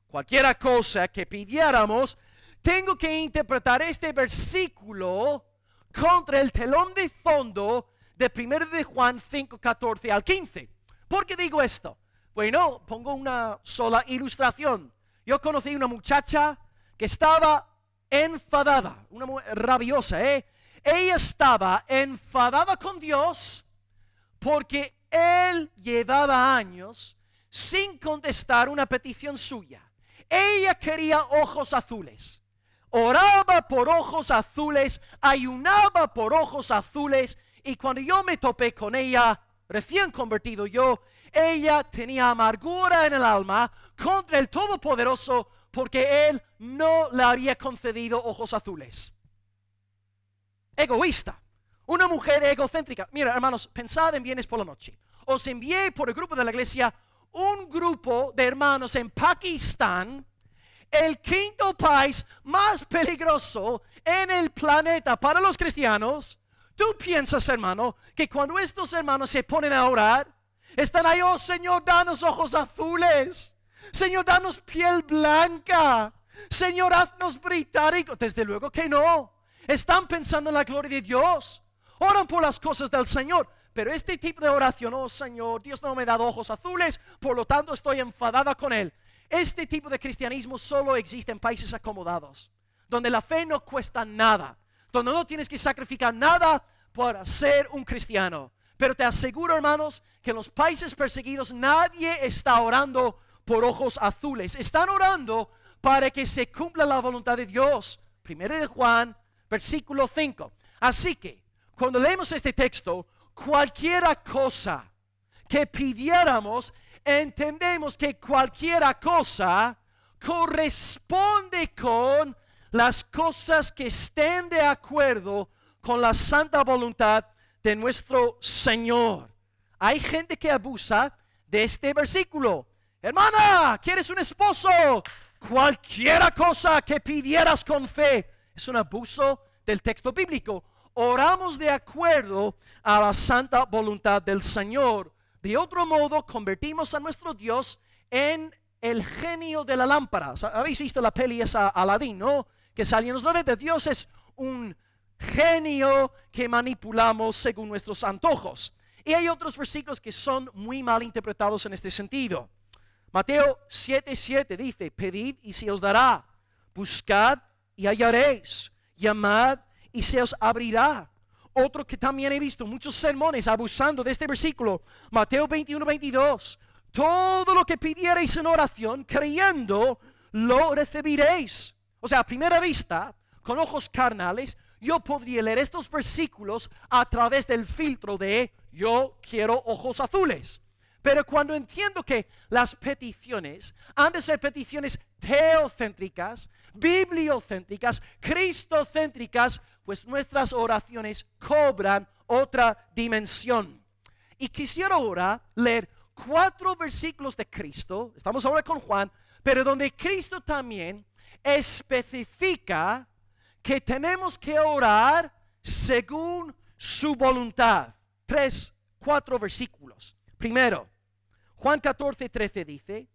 A: cualquier cosa que pidiéramos, tengo que interpretar este versículo contra el telón de fondo de 1 de Juan 5:14 al 15. ¿Por qué digo esto? Bueno, pongo una sola ilustración. Yo conocí una muchacha que estaba enfadada, una mujer rabiosa, Ella estaba enfadada con Dios porque Él llevaba años sin contestar una petición suya. Ella quería ojos azules. Oraba por ojos azules, ayunaba por ojos azules, y cuando yo me topé con ella, recién convertido yo, ella tenía amargura en el alma contra el Todopoderoso porque Él no le había concedido ojos azules. Egoísta, una mujer egocéntrica. Mira, hermanos, pensad en viernes por la noche. Os envié por el grupo de la iglesia un grupo de hermanos en Pakistán, el quinto país más peligroso en el planeta para los cristianos. ¿Tú piensas, hermano, que cuando estos hermanos se ponen a orar, están ahí: oh Señor, danos ojos azules, Señor, danos piel blanca, Señor, haznos británicos? Desde luego que no. Están pensando en la gloria de Dios, oran por las cosas del Señor. Pero este tipo de oración: oh Señor, Dios no me ha dado ojos azules, por lo tanto estoy enfadada con Él. Este tipo de cristianismo solo existe en países acomodados, donde la fe no cuesta nada, donde no tienes que sacrificar nada para ser un cristiano. Pero te aseguro, hermanos, que en los países perseguidos nadie está orando por ojos azules. Están orando para que se cumpla la voluntad de Dios. 1 de Juan, versículo 5. Así que, cuando leemos este texto, cualquiera cosa que pidiéramos, entendemos que cualquiera cosa corresponde con las cosas que estén de acuerdo con la santa voluntad de nuestro Señor. Hay gente que abusa de este versículo. Hermana, ¿quieres un esposo? Cualquiera cosa que pidieras con fe. Es un abuso del texto bíblico. Oramos de acuerdo a la santa voluntad del Señor. De otro modo, convertimos a nuestro Dios en el genio de la lámpara. ¿Habéis visto la peli esa Aladín, no? Que salió en los 90. Dios es un genio que manipulamos según nuestros antojos. Y hay otros versículos que son muy mal interpretados en este sentido. Mateo 7:7 dice: pedid y se os dará, buscad y hallaréis, llamad y se os abrirá. Otro que también he visto muchos sermones abusando de este versículo, Mateo 21:22: todo lo que pidiereis en oración, creyendo, lo recibiréis. O sea, a primera vista, con ojos carnales, yo podría leer estos versículos a través del filtro de yo quiero ojos azules. Pero cuando entiendo que las peticiones han de ser peticiones teocéntricas, bibliocéntricas, cristocéntricas, pues nuestras oraciones cobran otra dimensión. Y quisiera ahora leer 4 versículos de Cristo, estamos ahora con Juan, pero donde Cristo también especifica que tenemos que orar según su voluntad. 4 versículos. Primero, Juan 14:13 dice: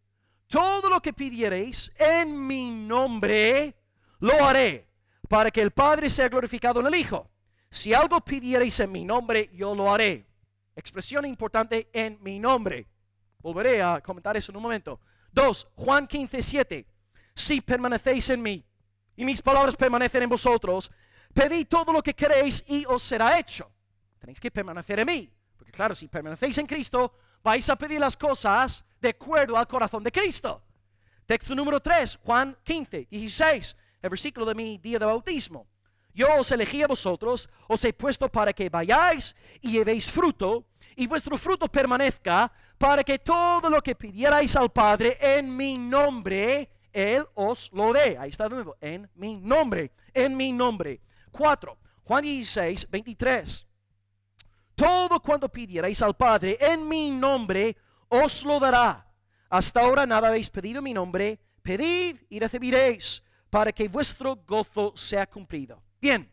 A: todo lo que pidiereis en mi nombre, lo haré, para que el Padre sea glorificado en el Hijo. Si algo pidiereis en mi nombre, yo lo haré. Expresión importante, en mi nombre. Volveré a comentar eso en un momento. 2, Juan 15:7. Si permanecéis en mí y mis palabras permanecen en vosotros, pedid todo lo que queréis y os será hecho. Tenéis que permanecer en mí, porque claro, si permanecéis en Cristo, vais a pedir las cosas de acuerdo al corazón de Cristo. Texto número 3, Juan 15:16, el versículo de mi día de bautismo. Yo os elegí a vosotros, os he puesto para que vayáis y llevéis fruto, y vuestro fruto permanezca, para que todo lo que pidierais al Padre en mi nombre, Él os lo dé. Ahí está de nuevo, en mi nombre, en mi nombre. 4, Juan 16:23. Todo cuanto pidierais al Padre en mi nombre, os lo dará. Hasta ahora nada habéis pedido en mi nombre, pedid y recibiréis, para que vuestro gozo sea cumplido. Bien,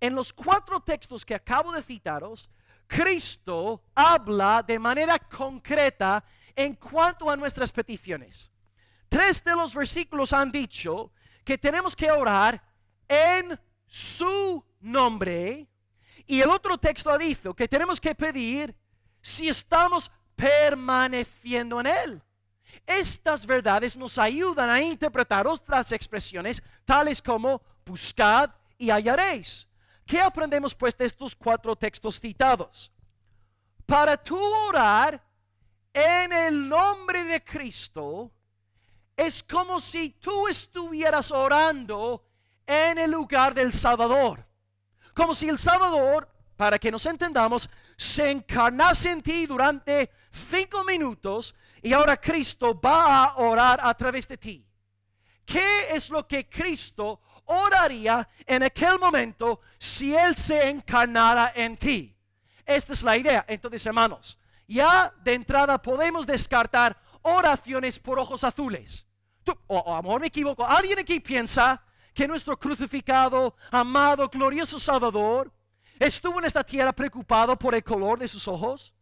A: en los 4 textos que acabo de citaros, Cristo habla de manera concreta en cuanto a nuestras peticiones. 3 de los versículos han dicho que tenemos que orar en su nombre, y el otro texto ha dicho que tenemos que pedir si estamos permaneciendo en Él. Estas verdades nos ayudan a interpretar otras expresiones tales como buscad y hallaréis. ¿Qué aprendemos pues de estos 4 textos citados? Para tú orar en el nombre de Cristo, es como si tú estuvieras orando en el lugar del Salvador. Como si el Salvador, para que nos entendamos, se encarnase en ti durante 5 minutos y ahora Cristo va a orar a través de ti. ¿Qué es lo que Cristo oraría en aquel momento si Él se encarnara en ti? Esta es la idea. Entonces, hermanos, ya de entrada podemos descartar oraciones por ojos azules. A lo mejor me equivoco. ¿Alguien aquí piensa que nuestro crucificado, amado, glorioso Salvador estuvo en esta tierra preocupado por el color de sus ojos?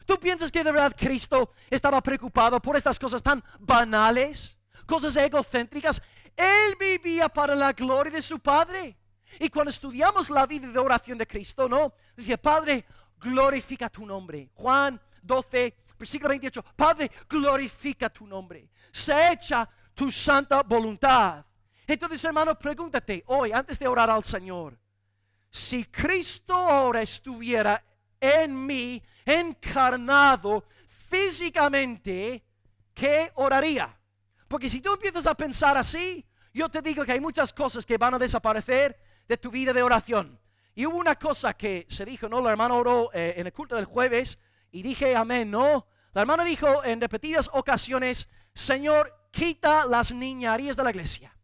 A: ¿Tú piensas que de verdad Cristo estaba preocupado por estas cosas tan banales, cosas egocéntricas? Él vivía para la gloria de su Padre. Y cuando estudiamos la vida de oración de Cristo, ¿no? Decía: Padre, glorifica tu nombre. Juan 12, versículo 28. Padre, glorifica tu nombre. Se echa tu santa voluntad. Entonces, hermano, pregúntate hoy, antes de orar al Señor, si Cristo ahora estuviera en mí, encarnado físicamente, ¿qué oraría? Porque si tú empiezas a pensar así, yo te digo que hay muchas cosas que van a desaparecer de tu vida de oración. Y hubo una cosa que se dijo, ¿no? La hermana oró en el culto del jueves y dije amén, ¿no? La hermana dijo en repetidas ocasiones: Señor, quita las niñerías de la iglesia.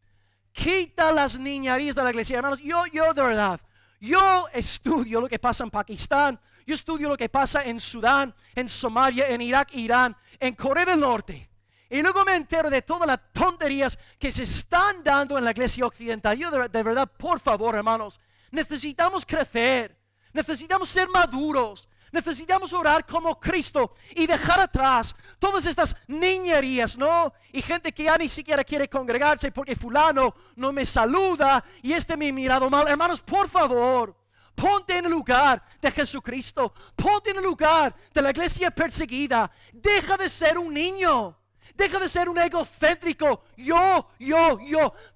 A: Quita las niñerías de la iglesia. Hermanos, yo de verdad, yo estudio lo que pasa en Pakistán, yo estudio lo que pasa en Sudán, en Somalia, en Irak, Irán, en Corea del Norte. Y luego me entero de todas las tonterías que se están dando en la iglesia occidental. Yo de verdad, por favor, hermanos, necesitamos crecer, necesitamos ser maduros, necesitamos orar como Cristo y dejar atrás todas estas niñerías, ¿no? Y gente que ya ni siquiera quiere congregarse porque fulano no me saluda y me ha mirado mal. Hermanos, por favor, ponte en el lugar de Jesucristo, ponte en el lugar de la iglesia perseguida. Deja de ser un niño. Deja de ser un egocéntrico. Yo.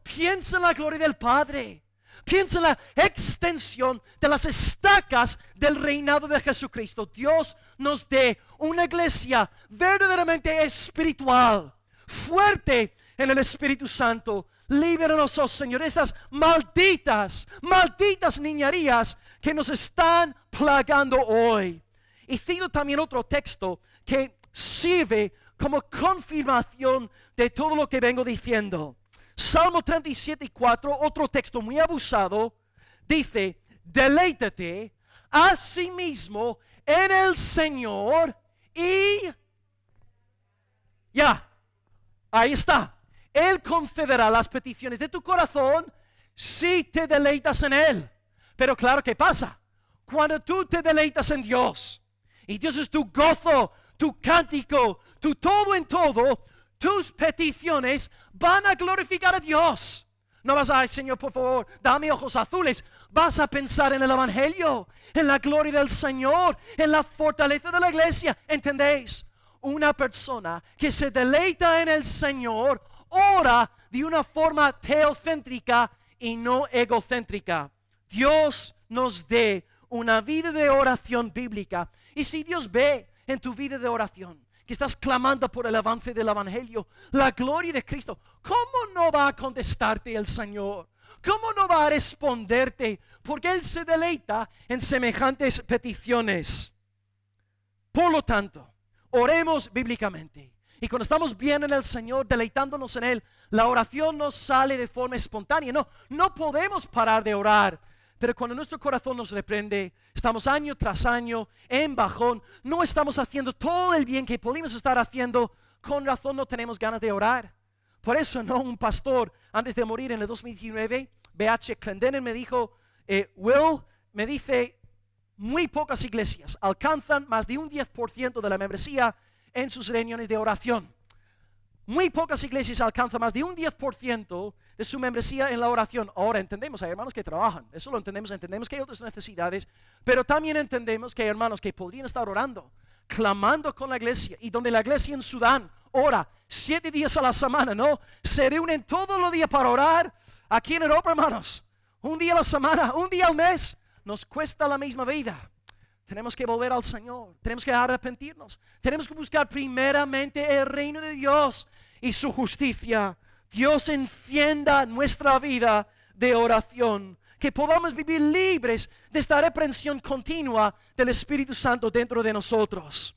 A: Piensa en la gloria del Padre. Piensa en la extensión de las estacas del reinado de Jesucristo. Dios nos dé una iglesia verdaderamente espiritual, fuerte en el Espíritu Santo, Líbranos, oh Señor, de estas malditas niñerías que nos están plagando hoy. Y cito también otro texto que sirve como confirmación de todo lo que vengo diciendo. Salmo 37:4, otro texto muy abusado, dice: deleítate a sí mismo en el Señor y ya, ahí está. Él concederá las peticiones de tu corazón si te deleitas en Él. Pero claro, ¿qué pasa? Cuando tú te deleitas en Dios, y Dios es tu gozo, tu cántico, tu todo en todo, tus peticiones van a glorificar a Dios. No vas a, ay Señor, por favor, dame ojos azules. Vas a pensar en el Evangelio, en la gloria del Señor, en la fortaleza de la iglesia. ¿Entendéis? Una persona que se deleita en el Señor ora de una forma teocéntrica y no egocéntrica. Dios nos dé una vida de oración bíblica. Y si Dios ve en tu vida de oración que estás clamando por el avance del Evangelio, la gloria de Cristo, ¿cómo no va a contestarte el Señor? ¿Cómo no va a responderte? Porque Él se deleita en semejantes peticiones. Por lo tanto, oremos bíblicamente. Y cuando estamos bien en el Señor, deleitándonos en Él, la oración no sale de forma espontánea. No podemos parar de orar. Pero cuando nuestro corazón nos reprende, estamos año tras año en bajón, no estamos haciendo todo el bien que podemos estar haciendo, con razón no tenemos ganas de orar. Por eso, un pastor, antes de morir en el 2019, B.H. Clendenin me dijo, Will, me dice, muy pocas iglesias alcanzan más de un 10% de la membresía en sus reuniones de oración. Muy pocas iglesias alcanzan más de un 10% de su membresía en la oración. Ahora entendemos, hay hermanos que trabajan, eso lo entendemos que hay otras necesidades, pero también entendemos que hay hermanos que podrían estar orando, clamando con la iglesia, y donde la iglesia en Sudán ora 7 días a la semana, se reúnen todos los días para orar. Aquí en Europa, hermanos, un día a la semana, un día al mes, nos cuesta la misma vida. Tenemos que volver al Señor, tenemos que arrepentirnos, tenemos que buscar primeramente el reino de Dios y su justicia. Dios encienda nuestra vida de oración, que podamos vivir libres de esta reprensión continua del Espíritu Santo dentro de nosotros.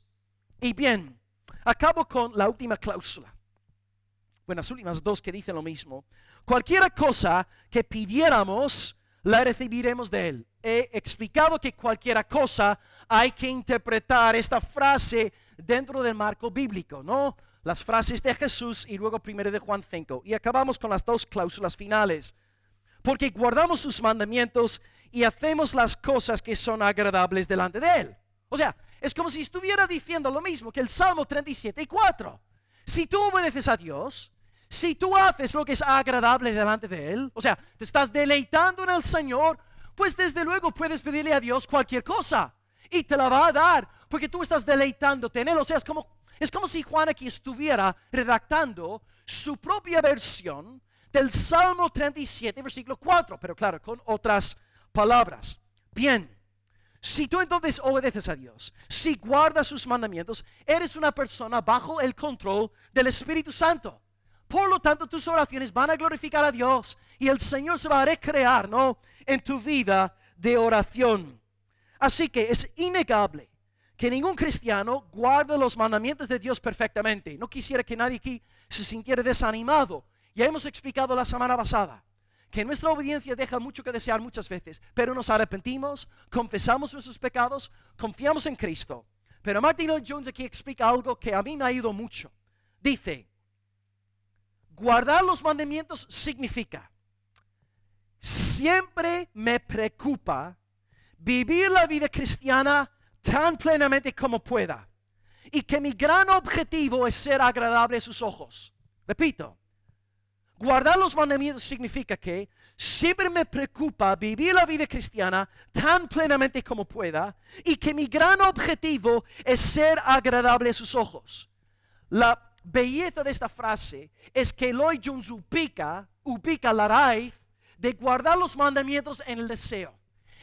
A: Y bien, acabo con la última cláusula. Bueno, las últimas dos que dicen lo mismo. Cualquier cosa que pidiéramos, la recibiremos de Él. He explicado que cualquier cosa hay que interpretar esta frase dentro del marco bíblico, las frases de Jesús y luego 1 de Juan 5. Y acabamos con las dos cláusulas finales. Porque guardamos sus mandamientos y hacemos las cosas que son agradables delante de Él. O sea, es como si estuviera diciendo lo mismo que el Salmo 37:4. Si tú obedeces a Dios, si tú haces lo que es agradable delante de Él, o sea, te estás deleitando en el Señor, pues desde luego puedes pedirle a Dios cualquier cosa y te la va a dar, porque tú estás deleitándote en Él. O sea, es como si Juan aquí estuviera redactando su propia versión del Salmo 37, versículo 4, pero claro, con otras palabras. Bien, si tú entonces obedeces a Dios, si guardas sus mandamientos, eres una persona bajo el control del Espíritu Santo. Por lo tanto, tus oraciones van a glorificar a Dios y el Señor se va a recrear, en tu vida de oración. Así que es innegable que ningún cristiano guarde los mandamientos de Dios perfectamente. No quisiera que nadie aquí se sintiera desanimado. Ya hemos explicado la semana pasada que nuestra obediencia deja mucho que desear muchas veces, pero nos arrepentimos, confesamos nuestros pecados, confiamos en Cristo. Pero Martin Lloyd Jones aquí explica algo que a mí me ha ayudado mucho. Dice, guardar los mandamientos significa, siempre me preocupa vivir la vida cristiana tan plenamente como pueda, y que mi gran objetivo es ser agradable a sus ojos. Repito, guardar los mandamientos significa que siempre me preocupa vivir la vida cristiana tan plenamente como pueda, y que mi gran objetivo es ser agradable a sus ojos. La belleza de esta frase es que Lloyd Jones ubica la raíz de guardar los mandamientos en el deseo.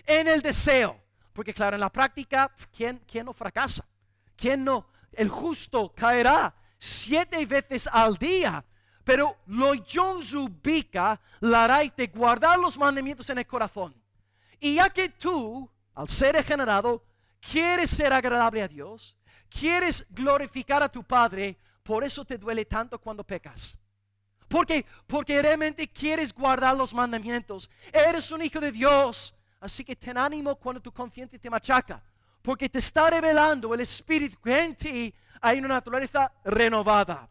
A: En el deseo. Porque claro, en la práctica, ¿quién no fracasa? ¿Quién no? El justo caerá 7 veces al día. Pero Lloyd Jones ubica la raíz de guardar los mandamientos en el corazón. Y ya que tú, al ser regenerado, quieres ser agradable a Dios, quieres glorificar a tu Padre, por eso te duele tanto cuando pecas. Porque realmente quieres guardar los mandamientos. Eres un hijo de Dios. Así que ten ánimo cuando tu conciencia te machaca. Porque te está revelando el Espíritu que en ti hay una naturaleza renovada.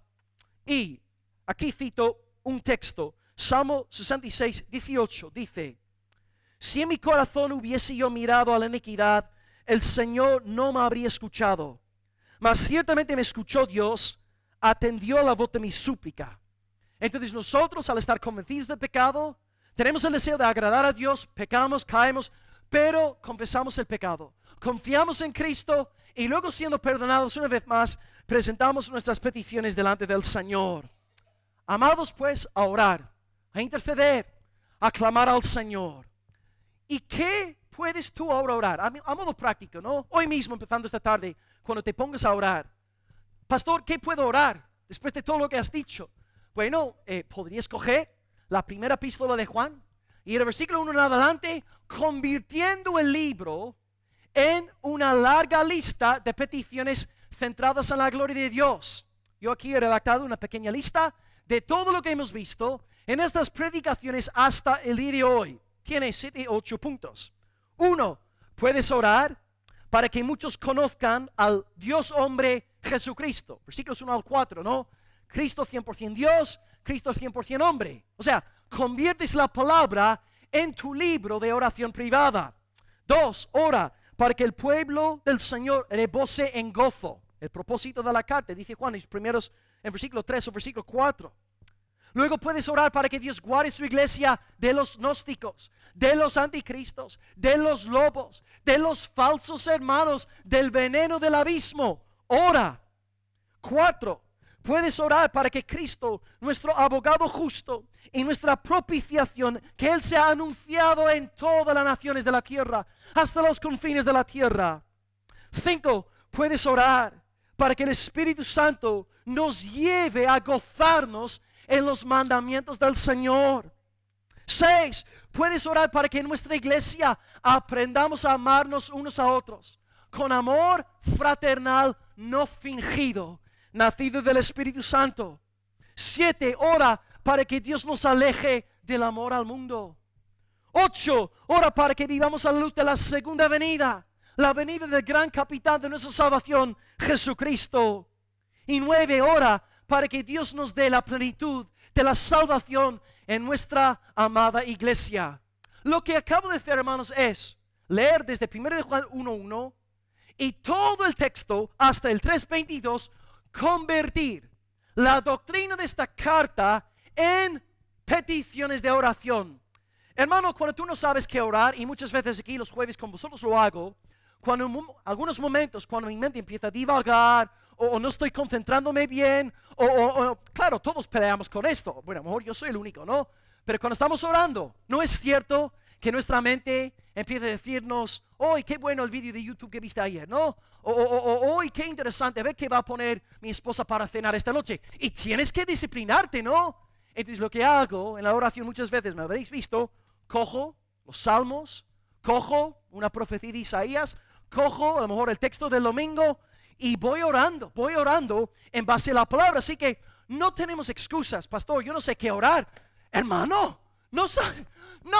A: Y aquí cito un texto. Salmo 66, 18 dice: si en mi corazón hubiese yo mirado a la iniquidad, el Señor no me habría escuchado. Mas ciertamente me escuchó Dios, atendió la voz de mi súplica. Entonces nosotros, al estar convencidos del pecado, tenemos el deseo de agradar a Dios, pecamos, caemos, pero confesamos el pecado. Confiamos en Cristo y luego, siendo perdonados una vez más, presentamos nuestras peticiones delante del Señor. Amados, pues, a orar, a interceder, a clamar al Señor. ¿Y qué puedes tú ahora orar? A modo práctico, ¿no? Hoy mismo, empezando esta tarde, cuando te pongas a orar. Pastor, ¿qué puedo orar después de todo lo que has dicho? Bueno, podrías coger la primera epístola de Juan y el versículo 1 en adelante, convirtiendo el libro en una larga lista de peticiones centradas en la gloria de Dios. Yo aquí he redactado una pequeña lista de todo lo que hemos visto en estas predicaciones hasta el día de hoy. Tiene 7 u 8 puntos. 1. Puedes orar para que muchos conozcan al Dios hombre Jesucristo. Versículos 1 al 4, ¿no? Cristo 100% Dios, Cristo 100% hombre. O sea, conviertes la palabra en tu libro de oración privada. 2. Ora para que el pueblo del Señor rebose en gozo. El propósito de la carta, dice Juan en versículo 3 o versículo 4. Luego puedes orar para que Dios guarde su iglesia de los gnósticos, de los anticristos, de los lobos, de los falsos hermanos, del veneno del abismo. Ora. 4. Puedes orar para que Cristo, nuestro abogado justo y nuestra propiciación, que Él sea anunciado en todas las naciones de la tierra, hasta los confines de la tierra. 5. Puedes orar para que el Espíritu Santo nos lleve a gozarnos en los mandamientos del Señor. 6. Puedes orar para que en nuestra iglesia aprendamos a amarnos unos a otros con amor fraternal no fingido, nacido del Espíritu Santo. 7. Ora para que Dios nos aleje del amor al mundo. 8. Ora para que vivamos a la luz de la segunda venida, la venida del gran capitán de nuestra salvación, Jesucristo. Y 9. Ora para que Dios nos dé la plenitud de la salvación en nuestra amada iglesia. Lo que acabo de hacer, hermanos, es leer desde 1 de Juan 1:1 y todo el texto hasta el 3:22, convertir la doctrina de esta carta en peticiones de oración. Hermano, cuando tú no sabes qué orar, y muchas veces aquí los jueves con vosotros lo hago, cuando en algunos momentos cuando mi mente empieza a divagar, o no estoy concentrándome bien, claro, todos peleamos con esto. Bueno, a lo mejor yo soy el único, ¿no? Pero cuando estamos orando, ¿no es cierto que nuestra mente empieza a decirnos: ¡oh, qué bueno el vídeo de YouTube que viste ayer!, ¿no? ¡Oh, qué interesante! A ver qué va a poner mi esposa para cenar esta noche. Y tienes que disciplinarte, ¿no? Entonces lo que hago en la oración muchas veces, me habréis visto, cojo los salmos, cojo una profecía de Isaías, cojo a lo mejor el texto del domingo y voy orando en base a la palabra. Así que no tenemos excusas. Pastor, yo no sé qué orar. Hermano, no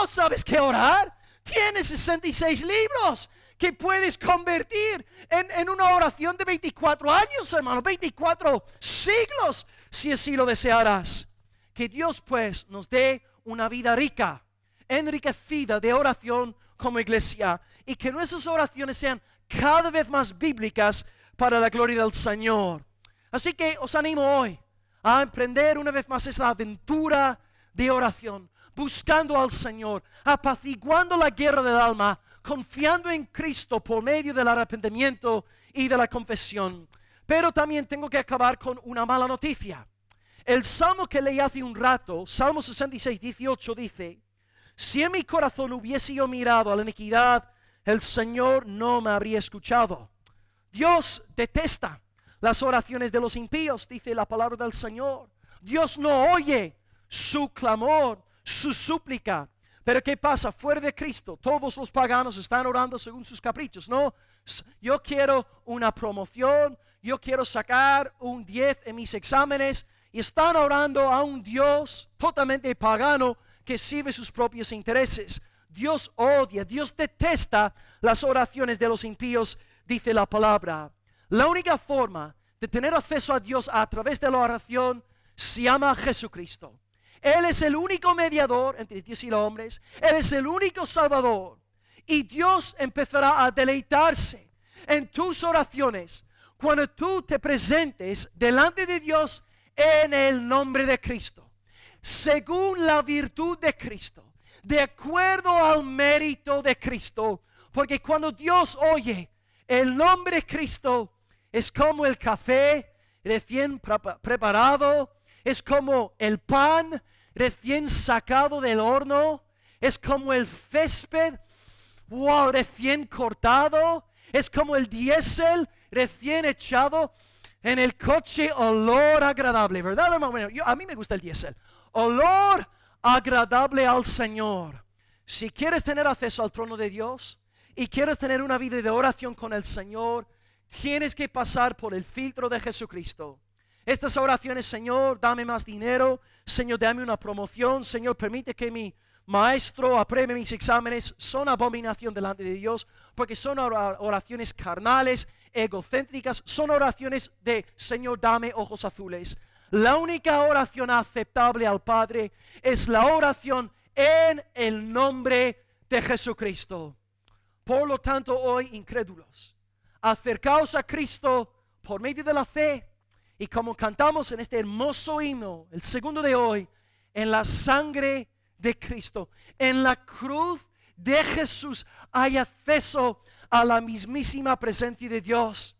A: sabes qué orar. Tienes 66 libros que puedes convertir en una oración de 24 años, hermano, 24 siglos, si así lo desearás. Que Dios pues nos dé una vida rica, enriquecida de oración como iglesia, y que nuestras oraciones sean cada vez más bíblicas para la gloria del Señor. Así que os animo hoy a emprender una vez más esa aventura de oración, buscando al Señor, apaciguando la guerra del alma, confiando en Cristo por medio del arrepentimiento y de la confesión. Pero también tengo que acabar con una mala noticia. El salmo que leí hace un rato, Salmo 66, 18, dice: si en mi corazón hubiese yo mirado a la iniquidad, el Señor no me habría escuchado. Dios detesta las oraciones de los impíos, dice la palabra del Señor, Dios no oye su clamor, su súplica. Pero ¿qué pasa? Fuera de Cristo, todos los paganos están orando según sus caprichos. No, yo quiero una promoción, yo quiero sacar un 10 en mis exámenes. Y están orando a un Dios totalmente pagano que sirve sus propios intereses. Dios odia, Dios detesta las oraciones de los impíos, dice la palabra. La única forma de tener acceso a Dios a través de la oración se llama Jesucristo. Él es el único mediador entre Dios y los hombres. Él es el único salvador. Y Dios empezará a deleitarse en tus oraciones cuando tú te presentes delante de Dios en el nombre de Cristo, según la virtud de Cristo, de acuerdo al mérito de Cristo. Porque cuando Dios oye el nombre de Cristo, es como el café recién preparado, es como el pan recién sacado del horno, es como el césped, wow, recién cortado, es como el diésel recién echado en el coche, olor agradable, ¿verdad, hermano? Bueno, a mí me gusta el diésel. Olor agradable al Señor. Si quieres tener acceso al trono de Dios y quieres tener una vida de oración con el Señor, tienes que pasar por el filtro de Jesucristo. Estas oraciones: Señor, dame más dinero, Señor, dame una promoción, Señor, permite que mi maestro apruebe mis exámenes, son abominación delante de Dios, porque son oraciones carnales, egocéntricas, son oraciones de Señor, dame ojos azules. La única oración aceptable al Padre es la oración en el nombre de Jesucristo. Por lo tanto, hoy, incrédulos, acercaos a Cristo por medio de la fe, y como cantamos en este hermoso himno, el segundo de hoy, en la sangre de Cristo, en la cruz de Jesús hay acceso a la mismísima presencia de Dios.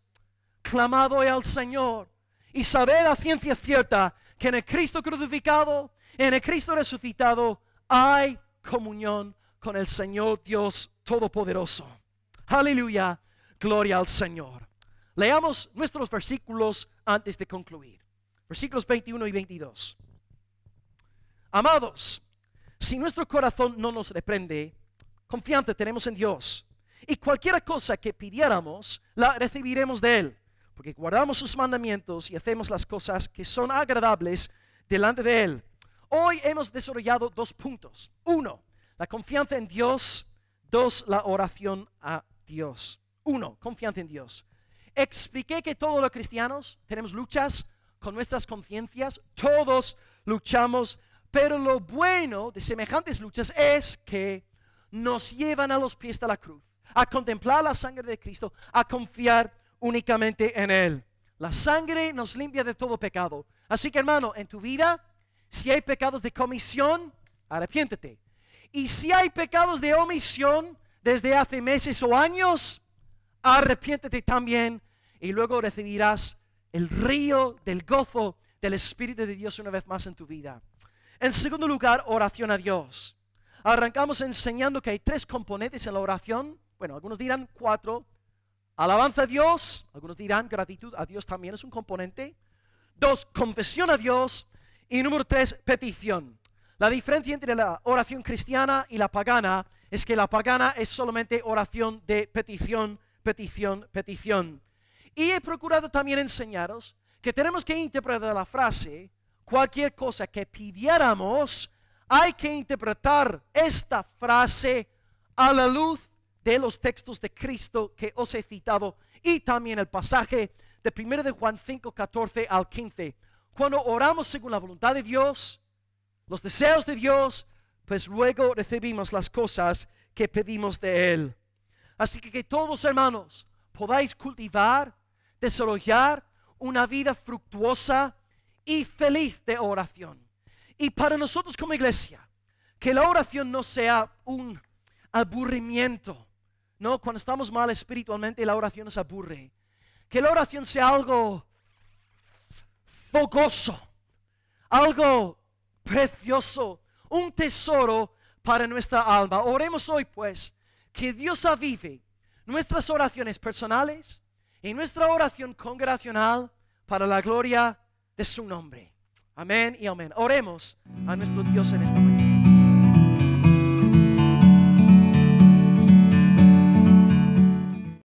A: Clamad hoy al Señor y sabed a ciencia cierta que en el Cristo crucificado, en el Cristo resucitado, hay comunión con el Señor Dios Todopoderoso. Aleluya, gloria al Señor. Leamos nuestros versículos antes de concluir. Versículos 21 y 22. Amados, si nuestro corazón no nos reprende, confianza tenemos en Dios, y cualquier cosa que pidiéramos, la recibiremos de Él, porque guardamos sus mandamientos y hacemos las cosas que son agradables delante de Él. Hoy hemos desarrollado 2 puntos. 1, la confianza en Dios. 2, la oración a Dios. 1, confianza en Dios. Expliqué que todos los cristianos tenemos luchas con nuestras conciencias. Todos luchamos. Pero lo bueno de semejantes luchas es que nos llevan a los pies de la cruz, a contemplar la sangre de Cristo, a confiar únicamente en Él. La sangre nos limpia de todo pecado. Así que, hermano, en tu vida, si hay pecados de comisión, arrepiéntete. Y si hay pecados de omisión desde hace meses o años, arrepiéntete también, y luego recibirás el río del gozo del Espíritu de Dios una vez más en tu vida. En segundo lugar, oración a Dios. Arrancamos enseñando que hay 3 componentes en la oración. Bueno, algunos dirán 4. Alabanza a Dios. Algunos dirán gratitud a Dios también es un componente. 2, confesión a Dios. Y número 3, petición. La diferencia entre la oración cristiana y la pagana es que la pagana es solamente oración de petición, petición, petición. Y he procurado también enseñaros que tenemos que interpretar la frase: cualquier cosa que pidiéramos, hay que interpretar esta frase a la luz de los textos de Cristo que os he citado, y también el pasaje de 1 de Juan 5, 14 al 15. Cuando oramos según la voluntad de Dios, los deseos de Dios, pues luego recibimos las cosas que pedimos de Él. Así que todos, hermanos, podáis cultivar, desarrollar una vida fructuosa y feliz de oración. Y para nosotros como iglesia, que la oración no sea un aburrimiento, ¿no? Cuando estamos mal espiritualmente, la oración nos aburre. Que la oración sea algo fogoso, algo precioso, un tesoro para nuestra alma. Oremos hoy, pues, que Dios avive nuestras oraciones personales y nuestra oración congregacional para la gloria de su nombre. Amén y amén. Oremos a nuestro Dios en esta mañana.